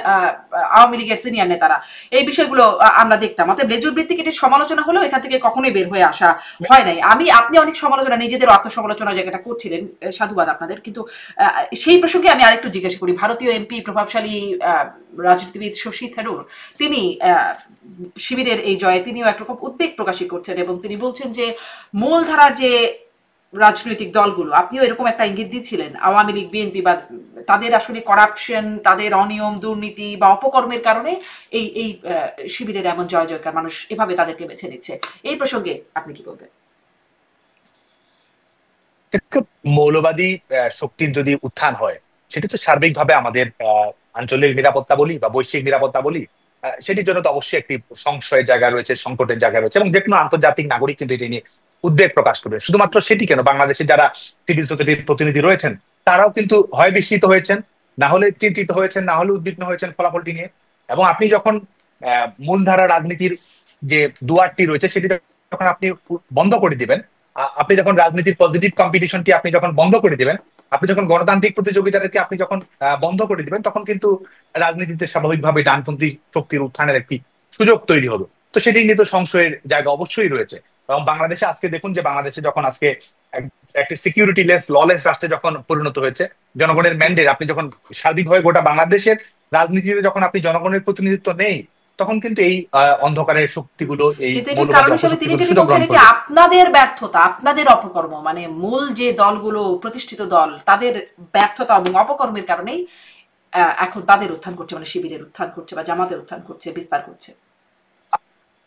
আওয়ামী লীগের সিনিয়র নেতারা, এই বিষয়গুলো আমরা দেখতাম। অতএব লেজুর ভিত্তিক এটি সমালোচনা হলেও এখান থেকে কখনোই বের হয়ে আসা হয় নাই। আপনি অনেক সমালোচনা, নিজেদের আত্মসমালোচনার জায়গাটা করছিলেন, সাধুবাদ আপনাদের। কিন্তু সেই প্রসঙ্গে আমি আরেকটু জিজ্ঞাসা করি, ভারতীয় এমপি, প্রভাবশালী রাজনীতিবিদ শশী থারুর, তিনি শিবিরের এই জয়ে তিনিও একরকম উদ্বেগ প্রকাশ করছেন, এবং তিনি বলছেন যে মূলধারার যে রাজনৈতিক দলগুলো, আপনিও এরকম একটা ইঙ্গিত দিচ্ছিলেন, আওয়ামী লীগ, বিএনপি, বা তাদের আসলে করাপশন, তাদের অনিয়ম, দুর্নীতি বা অপকর্মের কারণে এই এই শিবিরের এমন জয় জয়কার, মানুষ এভাবে তাদেরকে বেছে নিচ্ছে। এই প্রসঙ্গে আপনি কি বলবেন? মৌলবাদী শক্তির যদি উত্থান হয়, সেটি তো সার্বিকভাবে আমাদের আঞ্চলিক নিরাপত্তা বলি বা বৈশ্বিক নিরাপত্তা বলি, সেটির জন্য তো অবশ্যই একটি সংশয়ের জায়গা রয়েছে, সংকটের জায়গা রয়েছে, এবং যে কোনো আন্তর্জাতিক নাগরিক কিন্তু এটি নিয়ে উদ্বেগ প্রকাশ করবে। শুধুমাত্র সেটি কেন, বাংলাদেশে যারা সিভিল সোসাইটির প্রতিনিধি রয়েছেন, তারাও কিন্তু হয় বিস্মিত হয়েছেন, না হলে চিন্তিত হয়েছেন, না হলে উদ্বিগ্ন হয়েছেন ফলাফলটি নিয়ে। এবং আপনি যখন মূলধারা রাজনীতির যে দুয়ারটি রয়েছে, সেটি যখন আপনি বন্ধ করে দিবেন, আপনি যখন রাজনীতির পজিটিভ কম্পিটিশনটি আপনি যখন বন্ধ করে দিবেন, আপনি যখন গণতান্ত্রিক প্রতিযোগিতাকে আপনি যখন বন্ধ করে দিবেন, তখন কিন্তু রাজনীতিতে স্বাভাবিকভাবে ডানপন্থী শক্তির উত্থানের একটি সুযোগ তৈরি হবে। তো সেটি নিয়ে তো সংশয়ের জায়গা অবশ্যই রয়েছে। এবং বাংলাদেশে আজকে দেখুন যে বাংলাদেশে যখন আজকে একটি সিকিউরিটি লেস, ললেস রাষ্ট্রে যখন পরিণত হয়েছে, জনগণের ম্যান্ডেট, আপনি যখন সার্বিকভাবে গোটা বাংলাদেশের রাজনীতিতে যখন আপনি জনগণের প্রতিনিধিত্ব নেই, তখন কিন্তু এই অন্ধকারের শক্তিগুলো, এই তিনি যেটি বলছেন, এটি আপনাদের ব্যর্থতা, আপনাদের অপকর্ম, মানে মূল যে দলগুলো, প্রতিষ্ঠিত দল, তাদের ব্যর্থতা এবং অপকর্মের কারণেই এখন তাদের উত্থান করছে, মানে শিবিরের উত্থান করছে বা জামাতের উত্থান করছে, বিস্তার করছে।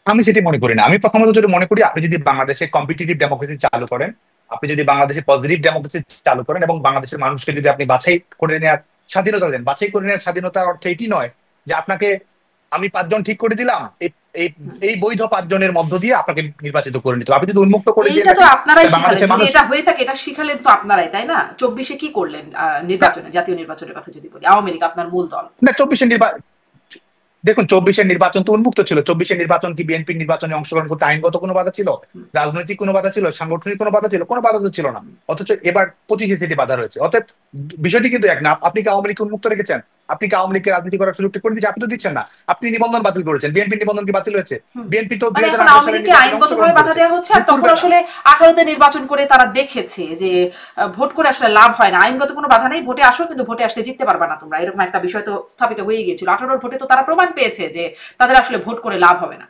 আমি সেটি মনে করি না। আমি প্রথমত যদি মনে করি, আপনি যদি বাংলাদেশে কম্পিটিটিভ ডেমোক্রেসি চালু করেন, আপনি যদি বাংলাদেশে পজিটিভ ডেমোক্রেসি চালু করেন, এবং বাংলাদেশের মানুষকে যদি আপনি বাছাই করে নেওয়ার স্বাধীনতা দেন, বাছাই করে নেওয়ার স্বাধীনতার অর্থ এটি নয় যে আপনাকে আমি 5 জন ঠিক করে দিলাম, এই বৈধ 5 জনের মধ্য দিয়ে আপনাকে নির্বাচিত করে নিতে। আপনি যদি উন্মুক্ত করে দিয়ে, এটা তো আপনারাই শিখালেন, যদি এটা হয়ে থাকে, এটা শিখালেন তো আপনারাই, তাই না? 24-এ কি করলেন নির্বাচনে, জাতীয় নির্বাচনের কথা যদি বলি, আওয়ামী লীগ আপনার মূল দল। না, 24-এ দেখুন 24-এর নির্বাচন তো উন্মুক্ত ছিল। 24-এর নির্বাচন কি বিএনপির নির্বাচনে অংশগ্রহণ করতে আইনগত কোনো বাধা ছিল, রাজনৈতিক কোনো বাধা ছিল, সাংগঠনিক কোনো বাধা ছিল? কোনো বাধা তো ছিল না। অথচ এবার 25-এ সেটি বাধা রয়েছে। অতএব বিষয়টি কিন্তু এক না। আপনি কি আওয়ামী লীগকে উন্মুক্ত রেখেছেন? আপনি কি আওয়ামী লীগকে রাজনীতি করার সুযোগটি করে দিচ্ছেন? আপনি তো দিচ্ছেন না। আপনি নিবন্ধন বাতিল করেছেন, বিএনপির নিবন্ধন কি বাতিল হয়েছে? বিএনপি তো মানে এখন 2018 আওয়ামী সালের লীগকে নির্বাচনে আইনগতভাবে অংশগ্রহণ বাধা করেছে। দেওয়া হচ্ছে, আর তখন দুপুরবেলা আসলে 18তে নির্বাচন করে তারা দেখেছে যে ভোট করে আসলে লাভ হয় না, আইনগত কোনো বাধা নেই, ভোটে আসো কিন্তু ভোটে আসলে জিততে পারবা না তোমরা, এরকম একটা বিষয় তো স্থাপিত হয়ে গিয়েছিল। 18 ভোটে তো তারা প্রমাণ পেয়েছে যে তাদের আসলে ভোট করে লাভ হবে না।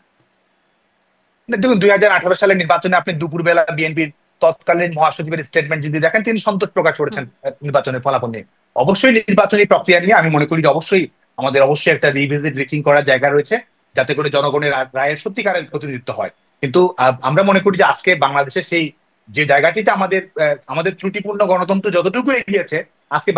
দেখুন 2018 সালের নির্বাচনে আপনি দুপুরবেলা বিএনপির তৎকালীন মহাসচিবের স্টেটমেন্ট যদি দেখেন, তিনি সন্তোষ প্রকাশ করেছেন নির্বাচনের ফলাফল নিয়ে। অবশ্যই নির্বাচনী প্রক্রিয়া নিয়ে আমি মনে করি যে অবশ্যই অবশ্যই একটা রিভিজিট রিচিং করার জায়গা রয়েছে, যাতে করে জনগণের রায়ের সত্যিকারের প্রতিনিধিত্ব হয়। কিন্তু আমরা মনে করি যে আজকে বাংলাদেশের সেই যে জায়গাটিতে আমাদের ত্রুটিপূর্ণ গণতন্ত্র যতটুকু এগিয়েছে, আজকে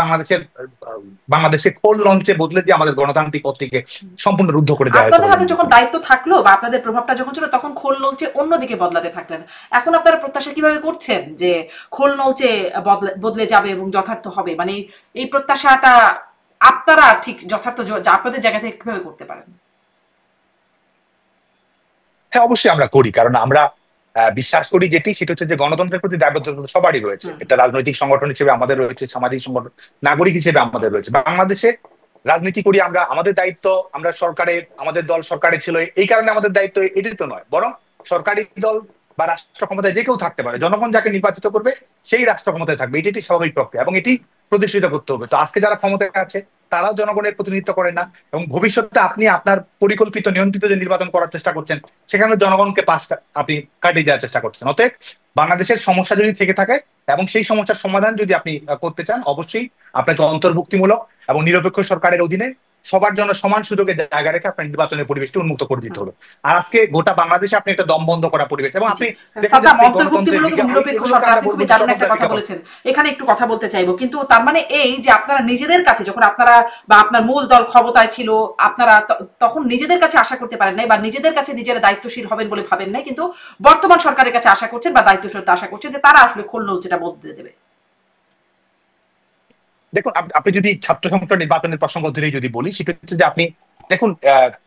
বাংলাদেশে কোল লঞ্চে বদলে দিয়ে আমাদের গণতান্ত্রিক পথটিকে সম্পূর্ণ রুদ্ধ করে দেওয়া হয়েছে আপনাদের বলে হাতে মনে যখন করি। দায়িত্ব থাকলো বা আপনাদের প্রভাবটা যখন ছিল, তখন খোল নলচে অন্যদিকে বদলাতে থাকলেন। এখন আপনারা প্রত্যাশা কিভাবে করছেন যে খোল নলচে বদলে যাবে এবং যথার্থ হবে? মানে এই প্রত্যাশাটা আপনারা ঠিক যথার্থ আপনাদের জায়গা থেকে কিভাবে করতে পারেন? হ্যাঁ, অবশ্যই আমরা করি, কারণ আমরা বিশ্বাস করি যেটি, সেটা হচ্ছে যে গণতন্ত্রের প্রতি দায়বদ্ধতা সবারই রয়েছে। হুম। এটা রাজনৈতিক সংগঠন হিসেবে আমাদের রয়েছে, সামাজিক সংগঠন, নাগরিক হিসেবে আমাদের রয়েছে। বাংলাদেশে রাজনীতি করি আমরা, আমাদের দায়িত্ব, আমরা সরকারে, আমাদের দল সরকারে ছিল এই কারণে আমাদের দায়িত্ব এটি তো নয়, বরং সরকারি দল বা রাষ্ট্র ক্ষমতায় যে কেউ থাকতে পারে, জনগণ যাকে নির্বাচিত করবে সেই রাষ্ট্র ক্ষমতায় থাকবে, এটি একটি স্বাভাবিক প্রক্রিয়া এবং এটি প্রতিষ্ঠিত করতে হবে। তো আজকে যারা ক্ষমতায় আছে তারাও জনগণের প্রতিনিধিত্ব করে না, এবং ভবিষ্যতে আপনি আপনার পরিকল্পিত নিয়ন্ত্রিত যে নির্বাচন করার চেষ্টা করছেন, সেখানে জনগণকে আপনি কাটিয়ে দেওয়ার চেষ্টা করছেন। অতএব বাংলাদেশের সমস্যা যদি থেকে থাকে এবং সেই সমস্যার সমাধান যদি আপনি করতে চান, অবশ্যই আপনাকে অন্তর্ভুক্তিমূলক এবং নিরপেক্ষ সরকারের অধীনে সবার জন্য সমান সুযোগের জায়গা রেখে আপনার নির্বাচনের পরিবেশটি উন্মুক্ত করে দিতে হবে। আর আজকে গোটা বাংলাদেশে আপনি একটা দম বন্ধ করা পরিবেশ, এবং জি। আপনি দেখুন যে সাদ্দাম, আপনি গণতন্ত্রের অন্তর্ভুক্তিমূলক এবং বিজ্ঞাপন, নিরপেক্ষ এগুলোকে সরকার, আমরা আপনি বলবো খুবই যে দারুণ একটা চটকদার কথা বিজ্ঞাপন। বলেছেন। এখানে একটু কথা বলতে চাইবো, কিন্তু তার মানে এই যে আপনারা নিজেদের কাছে, যখন আপনারা বা আপনার মূল দল ক্ষমতায় ছিল, আপনারা তখন নিজেদের কাছে আশা করতে পারেন নাই বা নিজেদের কাছে নিজেরা দায়িত্বশীল হবেন বলে ভাবেন নাই, কিন্তু বর্তমান সরকারের কাছে আশা করছেন বা দায়িত্বশীলতা আশা করছেন যে তারা আসলে খোল নলচেটা বদলে দেবে। দেখুন আপনি যদি ছাত্র সংসদ নির্বাচনের প্রসঙ্গ ধরেই যদি বলি, সেটা হচ্ছে যে আপনি দেখুন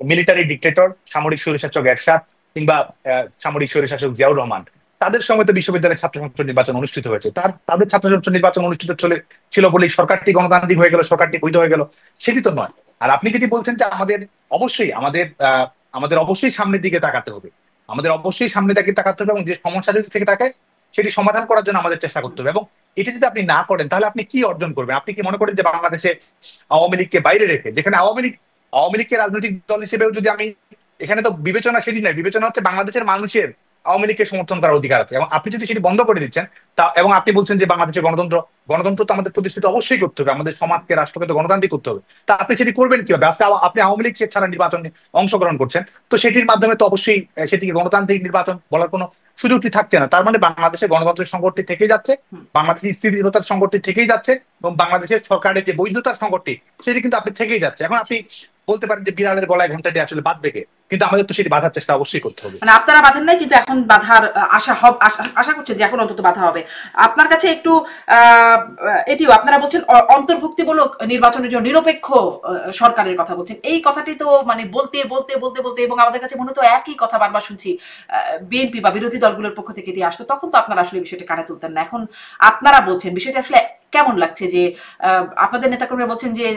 মিলিটারি ডিক্টেটর, সামরিক স্বৈরশাসক এরশাদ কিংবা সামরিক স্বৈরশাসক জিয়াউর রহমান, তাদের সময় তো বিশ্ববিদ্যালয়ের ছাত্র সংসদ নির্বাচন অনুষ্ঠিত হয়েছে। তাদের ছাত্র সংসদ নির্বাচন অনুষ্ঠিত ছিল বলেই সরকারটি গণতান্ত্রিক হয়ে গেল, সরকারটি বৈধ হয়ে গেল, সেটি তো নয়। আর আপনি যেটি বলছেন যে আমাদের অবশ্যই সামনের দিকে তাকাতে হবে, আমাদের অবশ্যই সামনের দিকে তাকাতে হবে, এবং যে সমস্যা যদি থেকে থাকে সেটি সমাধান করার জন্য আমাদের চেষ্টা করতে হবে। এবং এটা যদি আপনি না করেন, তাহলে আপনি কি অর্জন করবেন? আপনি কি মনে করেন যে বাংলাদেশে আওয়ামী লীগকে বাইরে রেখে, যেখানে আওয়ামী লীগকে রাজনৈতিক দল হিসেবেও যদি আমি, এখানে তো বিবেচনা সেটি নয়, বিবেচনা হচ্ছে বাংলাদেশের মানুষের আওয়ামী লীগকে সমর্থন করার অধিকার আছে, এবং আপনি যদি সেটি বন্ধ করে দিচ্ছেন, এবং আপনি বলছেন যে বাংলাদেশের গণতন্ত্র তো আমাদের প্রতিষ্ঠিত অবশ্যই করতে হবে, আমাদের সমাজকে, রাষ্ট্রকে তো গণতান্ত্রিক করতে হবে। তা আপনি সেটি করবেন কিভাবে? আজকে আপনি আওয়ামী লীগ ছাড়া নির্বাচনে অংশগ্রহণ করছেন, তো সেটির মাধ্যমে তো অবশ্যই সেটিকে গণতান্ত্রিক নির্বাচন বলার কোনো সুযোগটি থাকছে না। তার মানে বাংলাদেশের গণতন্ত্রের সংকটটি থেকেই যাচ্ছে, বাংলাদেশের স্থিতিশীলতার সংকটটি থেকেই যাচ্ছে, এবং বাংলাদেশের সরকারের যে বৈধতার সংকটটি, সেটি কিন্তু আপনি থেকেই যাচ্ছে। এখন আপনি বলতে পারেন যে বিড়ালের গলায় ঘন্টাটি আসলে বাঁধবে কে, কিন্তু আমাদের তো সেটি বাঁধার চেষ্টা অবশ্যই করতে হবে। মানে আপনারা বাঁধেন নাই, কিন্তু এখন বাধার আশা করছেন যে এখন অন্তত বাধা হবে। আপনার কাছে একটু এটিও আপনারা বলছেন অন্তর্ভুক্তিমূলক নির্বাচনের জন্য নিরপেক্ষ সরকারের কথা বলছেন। এই কথাটি তো মানে বলতে বলতে বলতে বলতে এবং আমাদের কাছে মনে তো একই কথা বারবার শুনছি বিএনপি বা বিরোধী দলগুলোর পক্ষ থেকে দিয়ে আসতো, তখন তো আপনারা আসলে বিষয়টা কানে তুলতেন না। এখন আপনারা বলছেন, বিষয়টা আসলে কেমন লাগছে যে আপনাদের নেতাকর্মীরা বলছেন যে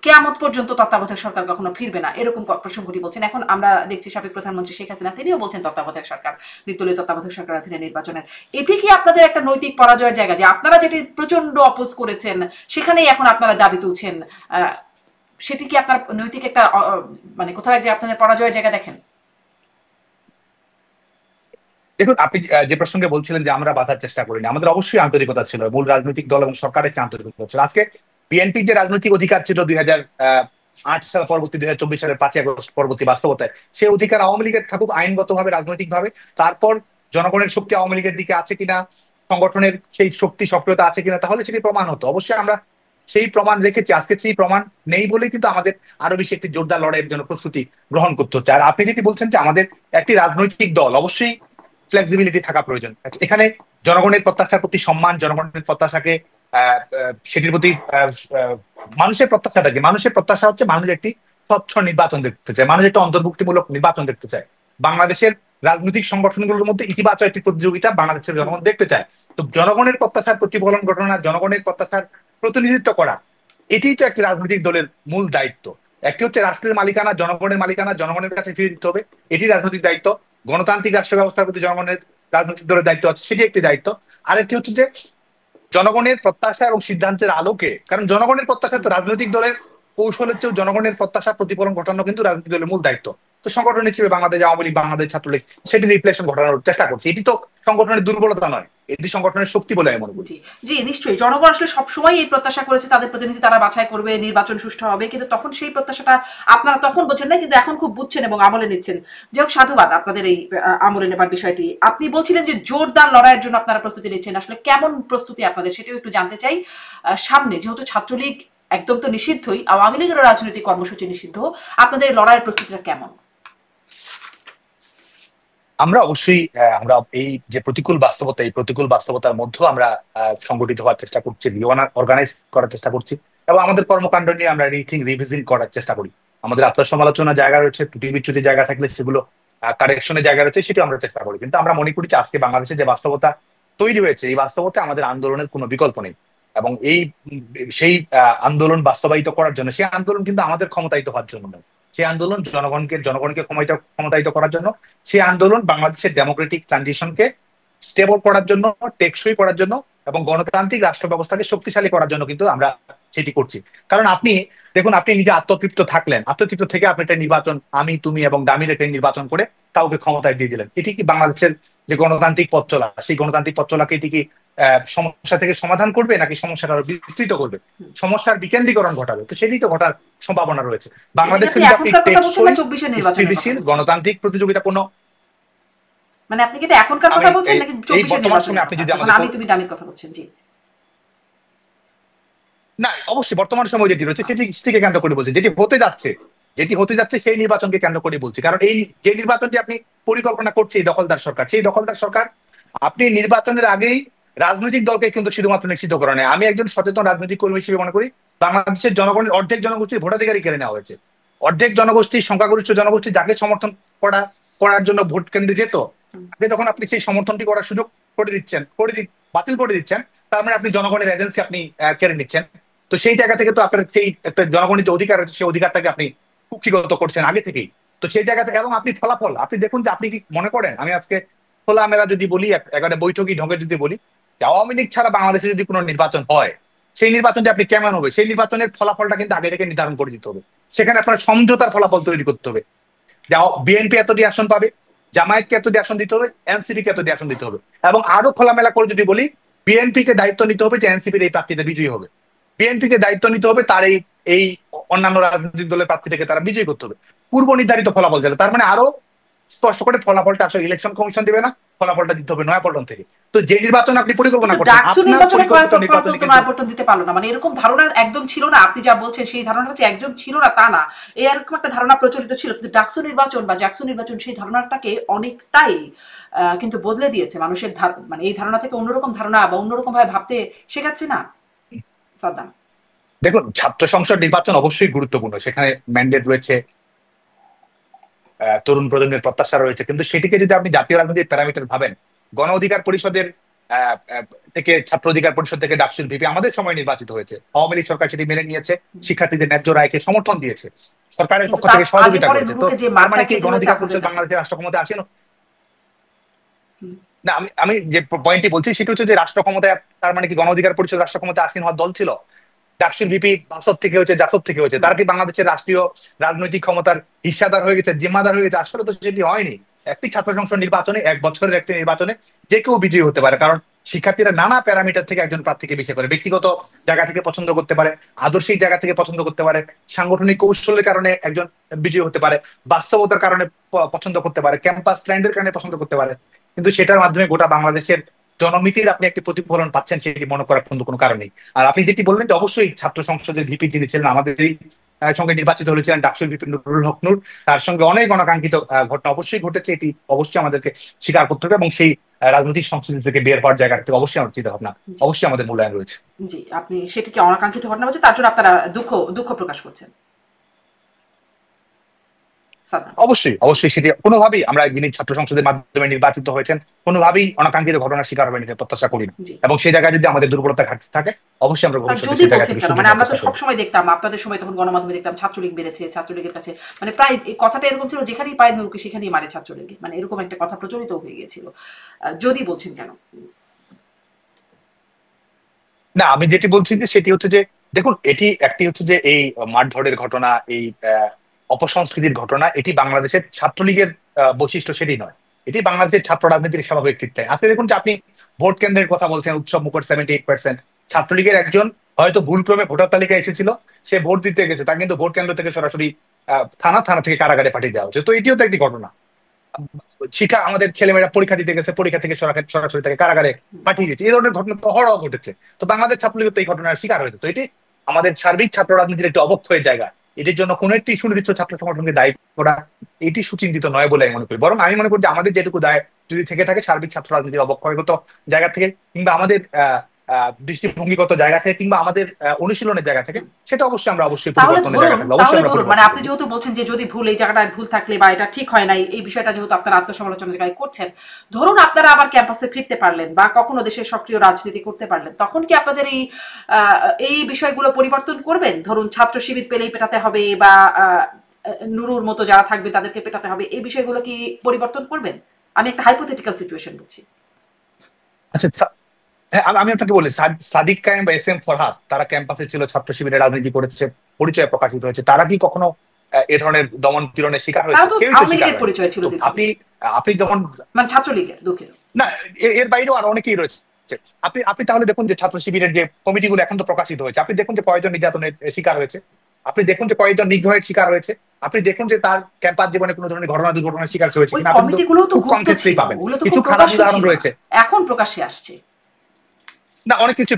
কেয়ামত পর্যন্ত তত্ত্বাবধায়ক সরকার কখনো ফিরবে না, এরকম প্রসঙ্গটি বলছেন। এখন আমরা দেখছি সাবেক প্রধানমন্ত্রী শেখ হাসিনা, তিনিও বলছেন তত্ত্বাবধায়ক সরকার, নির্দলীয় তত্ত্বাবধায়ক সরকার অধীনে নির্বাচনের। এটি কি আপনাদের একটা নৈতিক পরাজয়ের জায়গা, যে আপনারা যেটি প্রচন্ড অপোজ করেছেন সেখানেই এখন আপনারা দাবি তুলছেন? সেটি কি আপনার নৈতিক একটা মানে কোথাও যে আপনাদের পরাজয়ের জায়গা দেখেন? দেখুন আপনি যে প্রসঙ্গে বলছিলেন যে আমরা বাধার চেষ্টা করিনি, আমাদের অবশ্যই আন্তরিকতা ছিল, মূল রাজনৈতিক দল এবং সরকারের যে আন্তরিকতা ছিল। আজকে বিএনপির যে রাজনৈতিক অধিকার ছিল 2008 সাল পরবর্তী 2024 সালের 5ই আগস্ট পরবর্তী বাস্তবতায়, সেই অধিকার আওয়ামী লীগের থাকুক আইনগতভাবে, রাজনৈতিকভাবে, তারপর জনগণের শক্তি আওয়ামী লীগের দিকে আছে কিনা, সংগঠনের সেই শক্তি সক্রিয়তা আছে কিনা, তাহলে সেটি প্রমাণ হতো। অবশ্যই আমরা সেই প্রমাণ রেখেছি। আজকে সেই প্রমাণ নেই বলেই কিন্তু আমাদের আরো বেশি একটি জোরদার লড়াইয়ের জন্য প্রস্তুতি গ্রহণ করতে হচ্ছে। আর আপনি যেটি বলছেন যে আমাদের একটি রাজনৈতিক দল, অবশ্যই ফ্লেক্সিবিলিটি থাকা প্রয়োজন। এখানে জনগণের প্রত্যাশার প্রতি সম্মান, জনগণের প্রত্যাশাকে সেটির প্রতি মানুষের প্রত্যাশাটা কি? মানুষের প্রত্যাশা হচ্ছে মানুষ একটি স্বচ্ছ নির্বাচন দেখতে চায়, মানুষ একটা অন্তর্ভুক্তিমূলক নির্বাচন দেখতে চায়। বাংলাদেশের রাজনৈতিক সংগঠনগুলোর মধ্যে ইতিবাচক একটি প্রতিযোগিতা বাংলাদেশের জনগণ দেখতে চায়। তো জনগণের প্রত্যাশার প্রতিফলন ঘটনা, জনগণের প্রত্যাশার প্রতিনিধিত্ব করা, এটিই তো একটি রাজনৈতিক দলের মূল দায়িত্ব। একটি হচ্ছে রাষ্ট্রের মালিকানা, জনগণের মালিকানা জনগণের কাছে ফিরে দিতে হবে, এটি রাজনৈতিক দায়িত্ব। গণতান্ত্রিক রাষ্ট্র ব্যবস্থার প্রতি জনগণের রাজনৈতিক দলের দায়িত্ব আছে, সেটি একটি দায়িত্ব। আরেকটি হচ্ছে যে জনগণের প্রত্যাশা এবং সিদ্ধান্তের আলোকে, কারণ জনগণের প্রত্যাশা তো রাজনৈতিক দলের কৌশলের চেয়েও জনগণের প্রত্যাশা প্রতিফলন ঘটানো কিন্তু রাজনৈতিক দলের মূল দায়িত্ব। তো সংগঠন হিসেবে বাংলাদেশ আওয়ামী লীগ, বাংলাদেশ ছাত্রলীগ সেটি রিফ্লেকশন ঘটানোর চেষ্টা করছে। এটি তো সংগঠনের দুর্বলতা নয়, এটি সংগঠনের শক্তি বলে আমি মনে করি। জি জি, নিশ্চয়ই জনগণ আসলে সবসময় এই প্রত্যাশা করেছে তাদের প্রতিনিধি তারা বাছাই করবে, নির্বাচন সুষ্ঠু হবে, কিন্তু তখন সেই প্রত্যাশাটা আপনারা তখন বোঝেন না, কিন্তু এখন খুব বুঝছেন এবং আমলে নিচ্ছেন। যাই হোক, সাধুবাদ আপনাদের এই আমলে নেবার বিষয়টি। আপনি বলছিলেন যে জোরদার লড়াইয়ের জন্য আপনারা প্রস্তুতি নিচ্ছেন, আসলে কেমন প্রস্তুতি আপনাদের সেটাও একটু জানতে চাই। সামনে যেহেতু ছাত্রলীগ একদম তো নিষিদ্ধই, আওয়ামী লীগেরও রাজনৈতিক কর্মসূচি নিষিদ্ধ, আপনাদের এই লড়াইয়ের প্রস্তুতিটা কেমন? আমরা অবশ্যই আমরা এই যে প্রতিকূল বাস্তবতা, এই প্রতিকূল বাস্তবতার মধ্যেও আমরা সংগঠিত হওয়ার চেষ্টা করছি, অর্গানাইজ করার চেষ্টা করছি, এবং আমাদের কর্মকাণ্ড নিয়ে আমরা রিথিং রিভিজিং করার চেষ্টা করি। আমাদের আত্মসমালোচনার জায়গা রয়েছে, ত্রুটি বিচ্যুতির জায়গা থাকলে সেগুলো কারেকশনের জায়গা রয়েছে, সেটাও আমরা চেষ্টা করি। কিন্তু আমরা মনে করি যে আজকে বাংলাদেশে যে বাস্তবতা তৈরি হয়েছে, এই বাস্তবতা আমাদের আন্দোলনের কোনো বিকল্প নেই। এবং এই সেই আন্দোলন বাস্তবায়িত করার জন্য, সেই আন্দোলন কিন্তু আমাদের ক্ষমতায়িত হওয়ার জন্য নয়, সেই আন্দোলন জনগণকে ক্ষমতায়িত করার জন্য, সেই আন্দোলন বাংলাদেশের ডেমোক্রেটিক ট্রানজিশনকে স্টেবল করার জন্য, টেকসই করার জন্য এবং গণতান্ত্রিক রাষ্ট্র ব্যবস্থাকে শক্তিশালী করার জন্য কিন্তু আমরা সেটি করছি। কারণ আপনি দেখুন, আপনি নিজে আত্মতৃপ্ত থাকলেন, আত্মতৃপ্ত থেকে আপনি একটা নির্বাচন, আমি তুমি এবং দামির একটা নির্বাচন করে কাউকে ক্ষমতায় দিয়ে দিলেন। এটি কি বাংলাদেশের যে গণতান্ত্রিক পথ চলা, সেই গণতান্ত্রিক পথ চলাকে এটি কি সমস্যা থেকে সমাধান করবে, নাকি সমস্যাটা আরো বিস্তৃত করবে, সমস্যার বিকেন্দ্রীকরণ ঘটাবে? তো সেটি তো ঘটার সম্ভাবনা রয়েছে। বাংলাদেশকে যদি আপনি টেকসই, স্থিতিশীল, গণতান্ত্রিক প্রতিযোগিতাপূর্ণ, মানে আপনি কি এটা এখনকার কথা বলছেন নাকি 24 এর নির্বাচন? আপনি যদি আমি তুমি দামির কথা বলছেন? জি না, অবশ্যই বর্তমান সময় যেটি রয়েছে সেটিকে কেন্দ্র করে বলছি, যেটি হতে যাচ্ছে সেই নির্বাচনকে কেন্দ্র করে বলছি। কারণ এই যে নির্বাচনটি আপনি পরিকল্পনা করছে এই দখলদার সরকার, সেই দখলদার সরকার আপনি নির্বাচনের আগেই রাজনৈতিক দলকে কিন্তু শুধুমাত্র নিশ্চিত করে নেয়। আমি একজন সচেতন রাজনৈতিক কর্মী হিসেবে মনে করি বাংলাদেশের জনগণের অর্ধেক জনগোষ্ঠীর ভোটাধিকারই কেড়ে নেওয়া হয়েছে। অর্ধেক জনগোষ্ঠী, সংখ্যাগরিষ্ঠ জনগোষ্ঠী যাকে সমর্থন করার জন্য ভোট কেন্দ্রে যেত, তখন আপনি সেই সমর্থনটি করার সুযোগ বাতিল করে দিচ্ছেন, তার মানে আপনি জনগণের এজেন্সি আপনি কেড়ে নিচ্ছেন। তো সেই জায়গা থেকে তো আপনার সেই একটা জনগণের যে অধিকার আছে, সেই অধিকারটাকে আপনি কুক্ষিগত করছেন আগে থেকেই। তো সেই জায়গা থেকে, এবং আপনি ফলাফল আপনি দেখুন যে আপনি কি মনে করেন, আমি আজকে খোলামেলা যদি বলি, একেবারে বৈঠকি ঢঙ্গে যদি বলি, আওয়ামী লীগ ছাড়া বাংলাদেশে যদি কোনো নির্বাচন হয়, সেই নির্বাচনটি আপনি কেমন হবে, সেই নির্বাচনের ফলাফলটা কিন্তু আগে থেকে নির্ধারণ করে দিতে হবে। সেখানে আপনার সমঝোতার ফলাফল তৈরি করতে হবে। বিএনপি এতটি আসন পাবে, জামায়াতকে এতটি আসন দিতে হবে, এনসিপি কে এতটি আসন দিতে হবে। এবং আরো খোলামেলা করে যদি বলি, বিএনপি কে দায়িত্ব নিতে হবে যে এনসিপির এই প্রার্থীটা বিজয়ী হবে, বিএনপি কে দায়িত্ব নিতে হবে তার এই অন্যান্য রাজনৈতিক দলের প্রার্থী থেকে তারা বিজয়ী করতে হবে। পূর্ব নির্ধারিত ফলাফল যেটা, তার মানে আরো স্পষ্ট করে ফলাফলটা আসলে ইলেকশন কমিশন দিবে না, ফলাফলটা দিতে হবে নয়াপল্টন থেকে। তো যে নির্বাচন আপনি পরিকল্পনা করছেন, নয়াপল্টন দিতে পারলো না, মানে এরকম ধারণা একদম ছিল না। আপনি যা বলছেন সেই ধারণাটা যে একদম ছিল না তা না, এরকম একটা ধারণা প্রচলিত ছিল, কিন্তু ডাকসু নির্বাচন বা জাকসু নির্বাচন সেই ধারণাটাকে অনেকটাই কিন্তু বদলে দিয়েছে। মানুষের মানে এই ধারণা থেকে অন্যরকম ধারণা বা অন্যরকম ভাবে ভাবতে শেখাচ্ছে না সাদ্দাম। দেখুন, ছাত্র সংসদ নির্বাচন অবশ্যই গুরুত্বপূর্ণ, সেখানে ম্যান্ডেট রয়েছে, তরুণ প্রজন্মের প্রত্যাশা রয়েছে, কিন্তু সেটিকে যদি আপনি জাতীয় রাজনৈতিক প্যারামিটার ভাবেন, গণ অধিকার পরিষদের থেকে, ছাত্র অধিকার পরিষদ থেকে ডাকসুর ভিপি আমাদের সময় নির্বাচিত হয়েছে, আওয়ামী লীগ সরকার সেটি মেনে নিয়েছে, শিক্ষার্থীদের ন্যায্য রায়কে সমর্থন দিয়েছে, সরকারের পক্ষ থেকে সহযোগিতা করেছে। তো তার মানে কি গণ অধিকার পরিষদ বাংলাদেশের রাষ্ট্র ক্ষমতায় আসেন না? আমি যে পয়েন্টটি বলছি সেটা হচ্ছে যে রাষ্ট্র ক্ষমতায়, তার মানে কি গণ অধিকার পরিষদ রাষ্ট্র ক্ষমতায় আসীন হওয়ার দল ছিল? ডাকসুর ভিপি বাসদ থেকে হয়েছে, জাসদ থেকে হয়েছে, তারা কি বাংলাদেশের রাষ্ট্রীয় রাজনৈতিক ক্ষমতার হিস্সাদার হয়ে গেছে, জিম্মাদার হয়ে গেছে? আসলে তো সেটি হয়নি। একটি ছাত্র সংসদ নির্বাচনে, এক বছরের একটি নির্বাচনে যে কেউ বিজয়ী হতে পারে, কারণ শিক্ষার্থীরা নানা প্যারামিটার থেকে একজন প্রার্থীকে বেছে করে, ব্যক্তিগত জায়গা থেকে পছন্দ করতে পারে, আদর্শিক জায়গা থেকে পছন্দ করতে পারে, সাংগঠনিক কৌশলের কারণে একজন বিজয়ী হতে পারে, বাস্তবতার কারণে পছন্দ করতে পারে, ক্যাম্পাস ট্রেন্ডের কারণে পছন্দ করতে পারে। কিন্তু সেটার মাধ্যমে গোটা বাংলাদেশের জনমিতির আপনি একটি প্রতিফলন পাচ্ছেন, সেটি মনে করার কোনো কারণ নেই। আর আপনি যেটি বললেন যে অবশ্যই ছাত্র সংসদের ভিপি যিনি ছিলেন, আমাদের সঙ্গে নির্বাচিত হয়েছিলেন ডাকসুর ভিপি নুরুল হক নূর, তার সঙ্গে অনেক অনাকাঙ্ক্ষিত ঘটনা অবশ্যই ঘটেছে, এটি অবশ্যই আমাদেরকে স্বীকার করতে হবে, এবং সেই রাজনৈতিক সংস্কৃতি থেকে বের হওয়ার জায়গা থেকে অবশ্যই আমার চিন্তা ভাবনা, অবশ্যই আমাদের মূল্যায়ন রয়েছে। জি, আপনি সেটিকে অনাকাঙ্ক্ষিত ঘটনা বলছেন, তার জন্য আপনারা দুঃখ প্রকাশ করছেন। সাদ্দাম? অবশ্যই অবশ্যই সেটি কোনোভাবেই আমরা যিনি ছাত্র সংসদের মাধ্যমে নির্বাচিত হয়েছেন কোনোভাবেই অনাকাঙ্ক্ষিত ঘটনার শিকার হবেন এটা প্রত্যাশা করি না, জি। এবং সেই জায়গায় যদি আমাদের দুর্বলতা ঘাটতি থাকে অবশ্যই আমরা ভবিষ্যতে যদি সেই জায়গা বলছেন থেকে কেন, শুধরে মানে নেওয়ার আমরা তো চেষ্টা করবো। সবসময় দেখতাম আপনাদের সময়, তখন গণমাধ্যমে দেখতাম ছাত্রলীগ বেড়েছে, ছাত্রলীগের কাছে মানে প্রায় এই কথাটা এরকম ছিল, যেখানেই পায় নুরুকে সেখানেই মারে ছাত্রলীগে, মানে এরকম একটা কথা প্রচলিত হয়ে গিয়েছিল। যদি বলছেন কেন? না, আমি যেটি বলছি যে সেটি হচ্ছে যে দেখুন এটি একটি হচ্ছে যে এই মারধরের ঘটনা, এই অপসংস্কৃতির ঘটনা, এটি বাংলাদেশের ছাত্রলীগের বৈশিষ্ট্য সেটি নয়, এটি বাংলাদেশের ছাত্র রাজনীতির স্বাভাবিক চিত্রায়। আজকে দেখুন যে আপনি ভোট কেন্দ্রের কথা বলছেন, উৎসব মুখর 78%, ছাত্রলীগের একজন হয়তো ভুলক্রমে ভোটার তালিকায় এসেছিল, সে ভোট দিতে গেছে, তা কিন্তু ভোট কেন্দ্র থেকে সরাসরি থানা থেকে কারাগারে পাঠিয়ে দেওয়া হচ্ছে। তো এটিও তো একটি ঘটনা। শিক্ষা আমাদের ছেলেমেয়েরা পরীক্ষা দিতে গেছে, পরীক্ষা থেকে সরাসরি তাকে কারাগারে পাঠিয়ে দিচ্ছে, এই ধরনের ঘটনা তো অহরহ ঘটেছে। তো বাংলাদেশ ছাত্রলীগ তো এই ঘটনার শিকার হয়েছে। তো এটি আমাদের সার্বিক ছাত্র রাজনীতির একটি অবক্ষয়ের জায়গা। এটির জন্য কোন একটি সুনির্দিষ্ট ছাত্র সংগঠনকে দায়ী করা এটি সুচিন্তিত নয় বলে আমি মনে করি। বরং আমি মনে করি যে আমাদের যেটুকু দায় যদি থেকে থাকে সার্বিক ছাত্র রাজনীতির অবক্ষয়গত জায়গা থেকে, কিংবা আমাদের দৃষ্টিভঙ্গিগত জায়গা থেকে, কিংবা আমাদের অনুশীলনের জায়গা থেকে, সেটা অবশ্যই আমরা অবশ্যই তাহলে পরিবর্তনের জায়গা ধরুন থাকবে, অবশ্যই আমরা মানে পরিবর্তন আপনি করবো। যেহেতু বলছেন যে যদি ভুল, এই জায়গাটায় ভুল থাকলে বা এটা ঠিক হয় নাই, এই বিষয়টা যেহেতু আপনারা আত্মসমালোচনার জায়গায় করছেন, ধরুন আপনারা আবার ক্যাম্পাসে ফিরতে পারলেন বা কখনো দেশের সক্রিয় রাজনীতি করতে পারলেন, তখন কি আপনাদের এই বিষয়গুলো পরিবর্তন করবেন? ধরুন ছাত্র শিবির পেলেই পেটাতে হবে বা নুরুর মতো যারা থাকবে তাদেরকে পেটাতে হবে, এই বিষয়গুলো কি পরিবর্তন করবেন? আমি একটা হাইপোথেটিক্যাল সিচুয়েশন বলছি। আচ্ছা, হ্যাঁ, আমি আপনাকে বলি, সাদিক কায়েম বা SM ফরহাদ তারা ক্যাম্পাসে ছিল, ছাত্র শিবিরের রাজনীতি করেছে, পরিচয় প্রকাশিত হয়েছে, তারা কি কখনো এ ধরনের দমন পীড়নের শিকার তারা হয়েছে? তো কেউই তো আওয়ামী শিকার লীগের হয়নি। পরিচয় ছিল তো দীর্ঘদিন, আপনি আপনি যখন মানে ছাত্রলীগের, দুঃখিত। না, এর বাইরেও আরো অনেকেই রয়েছে। আপনি আপনি তাহলে দেখুন যে ছাত্র শিবিরের যে কমিটিগুলো এখন তো প্রকাশিত হয়েছে, আপনি দেখুন যে কয়েকজন নির্যাতনের শিকার হয়েছে, আপনি দেখুন যে কয়েকজন নিগ্রহের শিকার হয়েছে, আপনি দেখুন যে তার ক্যাম্পাস জীবনে কোনো ধরনের ঘটনা দুর্ঘটনার শিকার হয়েছে ওই কিনা, আপনি কিন্তু কমিটিগুলো তো খুব কম গুপ্ত ক্ষেত্রেই ছিল, পাবেন। ওগুলো তো কিছু খুব খারাপ প্রকাশ্য উদাহরণ ছিল না, রয়েছে। এখন প্রকাশ্যে আসছে। না, অনেক কিছু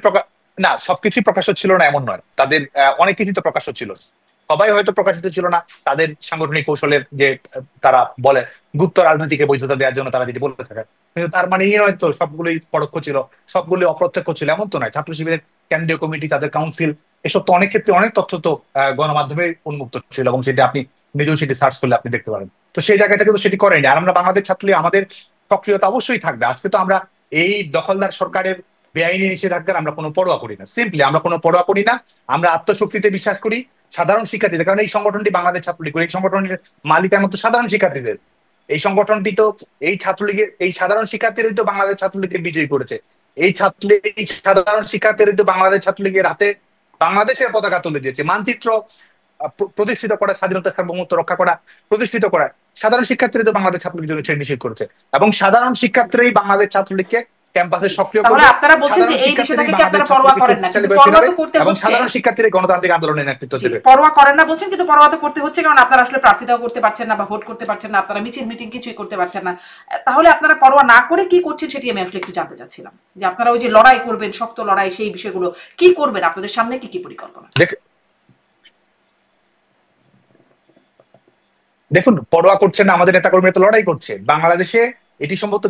না, সবকিছুই প্রকাশ্য ছিল না এমন নয়, তাদের অনেক কিছুই তো প্রকাশ্য ছিল। সবাই হয়তো প্রকাশিত ছিল না, তাদের সাংগঠনিক কৌশলের যে তারা বলে গুপ্ত রাজনীতিকে বৈধতা দেওয়ার জন্য তারা যেটি বলতে থাকে, কিন্তু তার মানে এই নয় তো সবগুলোই পরোক্ষ ছিল, সবগুলোই অপ্রত্যক্ষ ছিল, এমন তো নয়। ছাত্র শিবিরের কেন্দ্রীয় কমিটি, তাদের কাউন্সিল, এসব তো অনেক ক্ষেত্রে অনেক তথ্য তো গণমাধ্যমে উন্মুক্ত ছিল, এবং সেটা আপনি নিজেও সেটি সার্চ করলে আপনি দেখতে পারেন। তো সেই জায়গাটা কিন্তু সেটি করেনি। আর আমরা বাংলাদেশ ছাত্রলীগ আমাদের সক্রিয়তা অবশ্যই থাকবে। আজকে তো আমরা এই দখলদার সরকারের বেআইনি নিষেধাজ্ঞার আমরা কোনো পরোয়া করি না, সিম্পলি আমরা কোনো পরোয়া করি না। আমরা আত্মশক্তিতে বিশ্বাস করি, সাধারণ শিক্ষার্থীদের, কারণ এই সংগঠনটি বাংলাদেশ ছাত্রলীগ, এই সংগঠনের মালিকের মতো সাধারণ শিক্ষার্থীদের। এই সংগঠনটি তো এই ছাত্রলীগের, এই সাধারণ শিক্ষার্থীরাই তো বাংলাদেশ ছাত্রলীগের বিজয়ী করেছে। এই সাধারণ শিক্ষার্থীরাই তো বাংলাদেশ ছাত্রলীগের হাতে বাংলাদেশের পতাকা তুলে দিয়েছে। মানচিত্র প্রতিষ্ঠিত করা, স্বাধীনতা সার্বভৌমত্ব রক্ষা করা, প্রতিষ্ঠিত করা সাধারণ শিক্ষার্থীরা তো বাংলাদেশ ছাত্রলীগের জন্য নিষেধ করেছে, এবং সাধারণ শিক্ষার্থীরাই বাংলাদেশ ছাত্রলীগকে ক্যাম্পাসে সক্রিয় তাহলে করবে। আপনারা বলছেন যে সাধারণ এই শিক্ষার্থীরাই বিষয়টাকে কি বাংলাদেশ আপনারা পরোয়া ছাত্রলীগকে করেন না, শক্তিশালী কিন্তু করে পরোয়া ফেরাবে, তো করতে এবং হচ্ছে। সাধারণ শিক্ষার্থীরাই গণতান্ত্রিক আন্দোলনের নেতৃত্ব জি, দেবে। পরোয়া করেন না বলছেন, কিন্তু পরোয়া তো করতে হচ্ছে, কারণ আপনারা আসলে প্রার্থিতাও করতে পারছেন না বা ভোট করতে পারছেন না, আপনারা মিছিল মিটিং কিছুই করতে পারছেন না। তাহলে আপনারা পরোয়া না করে কি করছেন সেটি আমি আসলে একটু জানতে চাচ্ছিলাম, যে আপনারা ওই যে লড়াই করবেন, শক্ত লড়াই, সেই বিষয়গুলো কি করবেন, আপনাদের সামনে কি কি পরিকল্পনা? দেখুন, পরোয়া করছেন না, আমাদের নেতাকর্মীরা তো লড়াই করছে বাংলাদেশে। এটি সম্ভবত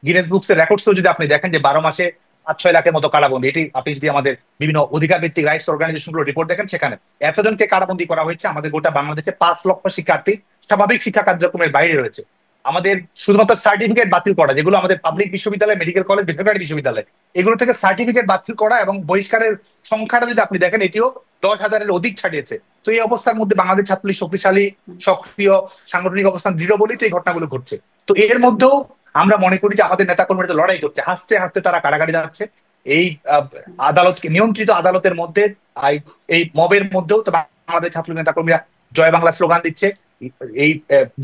গিনেস বুকস এর রেকর্ডসও যদি আপনি দেখেন যে 12 মাসে 5-6 লাখের মতো কারাবন্দী, এটি আপনি যদি আমাদের বিভিন্ন অধিকার ভিত্তিক রাইটস অর্গানাইজেশন গুলো রিপোর্ট দেখেন, সেখানে এতজনকে কারাবন্দী করা হয়েছে। আমাদের গোটা বাংলাদেশে 5 লক্ষ শিক্ষার্থী স্বাভাবিক শিক্ষা কার্যক্রমের বাইরে রয়েছে। আমাদের শুধুমাত্র সার্টিফিকেট বাতিল করা, যেগুলো আমাদের পাবলিক বিশ্ববিদ্যালয়, মেডিকেল কলেজ, বেসরকারি বিশ্ববিদ্যালয়, এগুলো থেকে সার্টিফিকেট বাতিল করা এবং বহিষ্কারের সংখ্যাটা যদি আপনি দেখেন, এটিও 10,000-এর অধিক ছাড়িয়েছে। তো এই অবস্থার মধ্যে বাংলাদেশ ছাত্রলীগ শক্তিশালী, সক্রিয়, সাংগঠনিক অবস্থান দৃঢ় বলেই তো এই ঘটনাগুলো ঘটছে। তো এর মধ্যেও আমরা মনে করি যে আমাদের নেতাকর্মীরা লড়াই করছে, হাসতে হাসতে তারা কারাগারে যাচ্ছে। এই আদালতকে, নিয়ন্ত্রিত আদালতের মধ্যে, এই মবের মধ্যেও তো আমাদের ছাত্রলীগ নেতাকর্মীরা জয় বাংলা স্লোগান দিচ্ছে। এই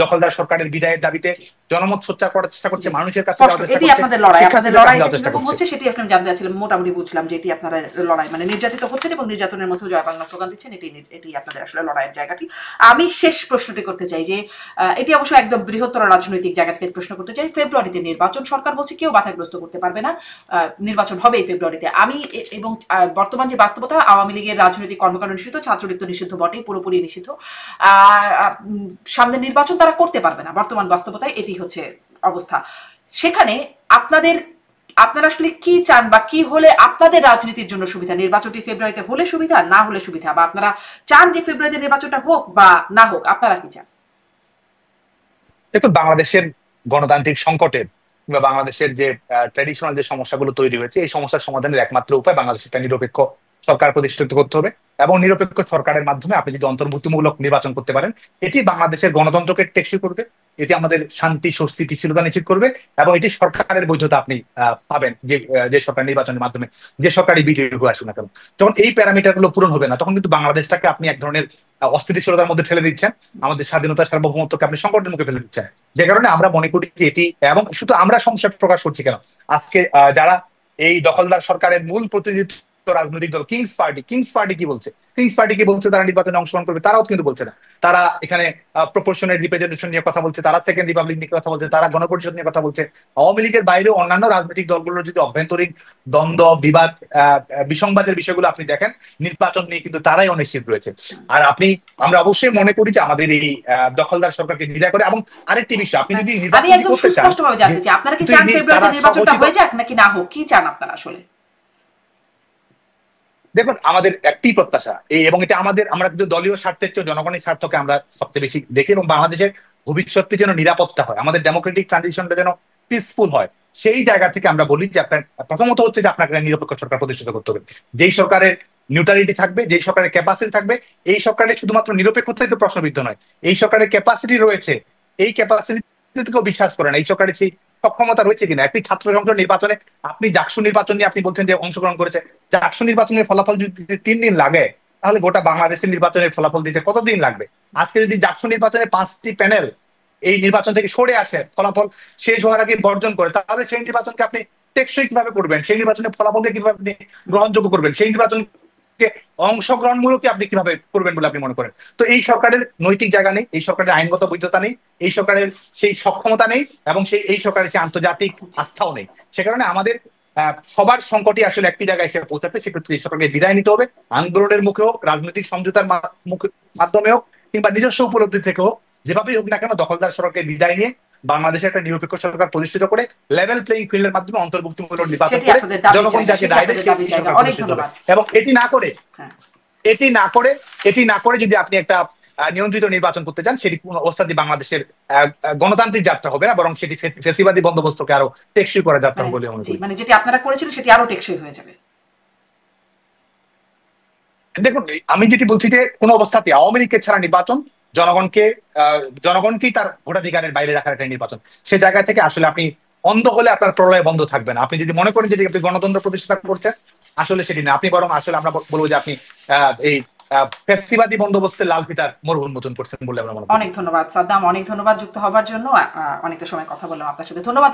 দখলদার সরকারের বিদায়ের দাবিতে জনমত সোচ্চার করার চেষ্টা করছে, মানুষের কাছে স্পষ্ট যাওয়ার চেষ্টা এটি করছে, আপনাদের লড়াই, আপনাদের শিক্ষার্থীদের কাছে লড়াইটা যাওয়ার চেষ্টা কিরকম করছে। হচ্ছে সেটি আসলে জানতে চাচ্ছিলাম। মোটামুটি বুঝলাম যে এটি আপনারা লড়াই, মানে নির্যাতিত হচ্ছেন এবং নির্যাতনের মধ্যেও জয় বাংলা স্লোগান দিচ্ছেন, এটি আপনাদের আসলে লড়াইয়ের জায়গাটি। আমি শেষ প্রশ্নটি করতে চাই যে এটি অবশ্য একদম বৃহত্তর রাজনৈতিক জায়গা থেকে প্রশ্ন করতে চাই। ফেব্রুয়ারিতে নির্বাচন, সরকার বলছে কেউ বাধাগ্রস্ত করতে পারবে না, নির্বাচন হবে এই ফেব্রুয়ারিতে। আমি এবং বর্তমান যে বাস্তবতা, আওয়ামী লীগের রাজনৈতিক কর্মকাণ্ড নিষিদ্ধ, ছাত্রলীগ তো নিষিদ্ধ বটেই, পুরোপুরি নিষিদ্ধ। সামনে নির্বাচন তারা করতে পারবে না, বর্তমান বাস্তবতায় এটি হচ্ছে অবস্থা। সেখানে আপনারা আসলে কি চান, বা কি হলে আপনাদের রাজনীতির জন্য সুবিধা? নির্বাচনটি ফেব্রুয়ারিতে হলে সুবিধা, না হলে সুবিধা, বা আপনারা চান যে ফেব্রুয়ারিতে নির্বাচনটা হোক বা না হোক, আপনারা কি চান? দেখুন, বাংলাদেশের গণতান্ত্রিক সংকটের কিংবা বাংলাদেশের যে ট্র্যাডিশনাল যে সমস্যাগুলো তৈরি হয়েছে, এই সমস্যার সমাধানের একমাত্র উপায় বাংলাদেশের একটা নিরপেক্ষ সরকার প্রতিষ্ঠিত করতে হবে। এবং নিরপেক্ষ সরকারের মাধ্যমে আপনি যদি অন্তর্ভুক্তিমূলক নির্বাচন করতে পারেন, এটি বাংলাদেশের গণতন্ত্রকে টেকসই করবে, এটি আমাদের শান্তি সুস্থিতিশীলতা নিশ্চিত করবে, এবং এটি সরকারের বৈধতা আপনি পাবেন যে সরকার নির্বাচনের মাধ্যমে যে সরকারি বিজয়ী আসুক না কেন। যখন এই প্যারামিটার গুলো পূরণ হবে না, তখন কিন্তু বাংলাদেশটাকে আপনি এক ধরনের অস্থিতিশীলতার মধ্যে ঠেলে দিচ্ছেন, আমাদের স্বাধীনতা সার্বভৌমত্বকে আপনি সংকটের মুখে ফেলে দিচ্ছেন। যে কারণে আমরা মনে করি যে এটি, এবং শুধু আমরা সংশয় প্রকাশ করছি কেন, আজকে যারা এই দখলদার সরকারের মূল প্রতিনিধিত্ব রাজনৈতিক দল কিংস পার্টি কি বলছে? কিংস পার্টি কি বলছে তারা নির্বাচনে অংশগ্রহণ করবে? তারাও কিন্তু বলছে না। তারা এখানে প্রপোর্শনাল রিপ্রেজেন্টেশন নিয়ে কথা বলছে, তারা সেকেন্ড রিপাবলিক নিয়ে কথা বলছে, তারা গণপরিষদ নিয়ে কথা বলছে। আওয়ামী লীগের বাইরেও অন্যান্য রাজনৈতিক দলগুলোর যদি অভ্যন্তরীণ দ্বন্দ্ব, বিবাদ, বিসংবাদের বিষয়গুলো আপনি দেখেন, নির্বাচন নিয়ে কিন্তু তারাই অনিশ্চিত রয়েছে। আর আমরা অবশ্যই মনে করি যে আমাদের এই দখলদার সরকারকে বিদায় করে। এবং আরেকটি বিষয়, আপনি যদি আমি একদম সুস্পষ্টভাবে জানতে চাই, আপনারা কি চান ফেব্রুয়ারিতে নির্বাচনটা হয়ে যাক নাকি না হোক? কি চান আপনারা আসলে? দেখুন, আমাদের একটি প্রত্যাশা এবং এটা আমরা কিন্তু দলীয় স্বার্থের চেয়ে জনগণের স্বার্থকে আমরা সবচেয়ে বেশি দেখি, এবং বাংলাদেশের ভবিষ্যৎটি যেন নিরাপত্তা হয়, আমাদের ডেমোক্রেটিক ট্রানজিশনটা যেন পিসফুল হয়। সেই জায়গা থেকে আমরা বলি যে আপনার প্রথমত হচ্ছে যে আপনাকে নিরপেক্ষ সরকার প্রতিষ্ঠিত করতে হবে, যেই সরকারের নিউট্রালিটি থাকবে, যেই সরকারের ক্যাপাসিটি থাকবে। এই সরকারের শুধুমাত্র নিরপেক্ষতাই তো প্রশ্নবিদ্ধ নয়, এই সরকারের ক্যাপাসিটি রয়েছে, এই ক্যাপাসিটি থেকেও বিশ্বাস করেন এই সরকারের সেই সক্ষমতা রয়েছে কিনা। একটি ছাত্র সংসদ নির্বাচনে আপনি জাকসু নির্বাচন নিয়ে আপনি বলছেন যে অংশগ্রহণ করেছে, জাকসু নির্বাচনের ফলাফল যদি 3 দিন লাগে, তাহলে গোটা বাংলাদেশের নির্বাচনের ফলাফল দিতে কতদিন লাগবে? আজকে যদি জাকসু নির্বাচনের 5টি প্যানেল এই নির্বাচন থেকে সরে আসে, ফলাফল শেষ হওয়ার আগে বর্জন করে, তাহলে সেই নির্বাচনকে আপনি টেকসই কিভাবে করবেন? সেই নির্বাচনের ফলাফলকে কিভাবে আপনি গ্রহণযোগ্য করবেন? সেই নির্বাচনকে অংশগ্রহণমূলক আপনি কিভাবে করবেন বলে আপনি মনে করেন? তো এই সরকারের নৈতিক জায়গা নেই, এই সরকারের আইনগত বৈধতা নেই, এই সরকারের সেই সক্ষমতা নেই, এবং এই সরকারের সেই আন্তর্জাতিক আস্থাও নেই। সে কারণে আমাদের সবার সংকটই আসলে একটি জায়গায় এসে পৌঁছাতে, সেক্ষেত্রে এই সরকারকে বিদায় নিতে হবে। আন্দোলনের মুখে হোক, রাজনৈতিক সমঝোতার মাধ্যমে হোক, কিংবা নিজস্ব উপলব্ধি থেকে হোক, যেভাবেই হোক না কেন, দখলদার সরকারকে বিদায় নিয়ে বাংলাদেশে একটা নিরপেক্ষ সরকার প্রতিষ্ঠিত করে লেভেল প্লেইং ফিল্ডের মাধ্যমে অন্তর্ভুক্তিমূলক নির্বাচন করে জনগণ যাকে রায় দেয়, এবং এটি না করে যদি আপনি একটা নিয়ন্ত্রিত নির্বাচন করতে চান, সেটি কোন অবস্থাতেই বাংলাদেশের গণতান্ত্রিক যাত্রা হবে না, বরং সেটি ফ্যাসিবাদী বন্দোবস্তকে আরো টেকসই করা যাত্রা বলে মনে করি। মানে যেটি আপনারা করেছিলেন সেটি আরো টেকসই হয়ে যাবে। দেখুন, আমি যেটি বলছি যে কোন অবস্থাতে আওয়ামী লীগকে ছাড়া নির্বাচন জনগণকেই তার ভোটাধিকারের বাইরে রাখার একটা নির্বাচন। সে জায়গা থেকে আসলে আপনি অন্ধ হলে আপনার প্রলয় বন্ধ থাকবে না। আপনি যদি মনে করেন যে আপনি গণতন্ত্র প্রতিষ্ঠা করছেন, আসলে সেটি না, আপনি বরং আসলে আমরা বলবো যে আপনি এই ফ্যাসিবাদী বন্দোবস্তের লাল ফিতার মরুন্মোচন করছেন বলে আমরা মনে করি। অনেক ধন্যবাদ সাদ্দাম, অনেক ধন্যবাদ যুক্ত হবার জন্য। অনেকটা সময় কথা বললাম আপনার সাথে, ধন্যবাদ।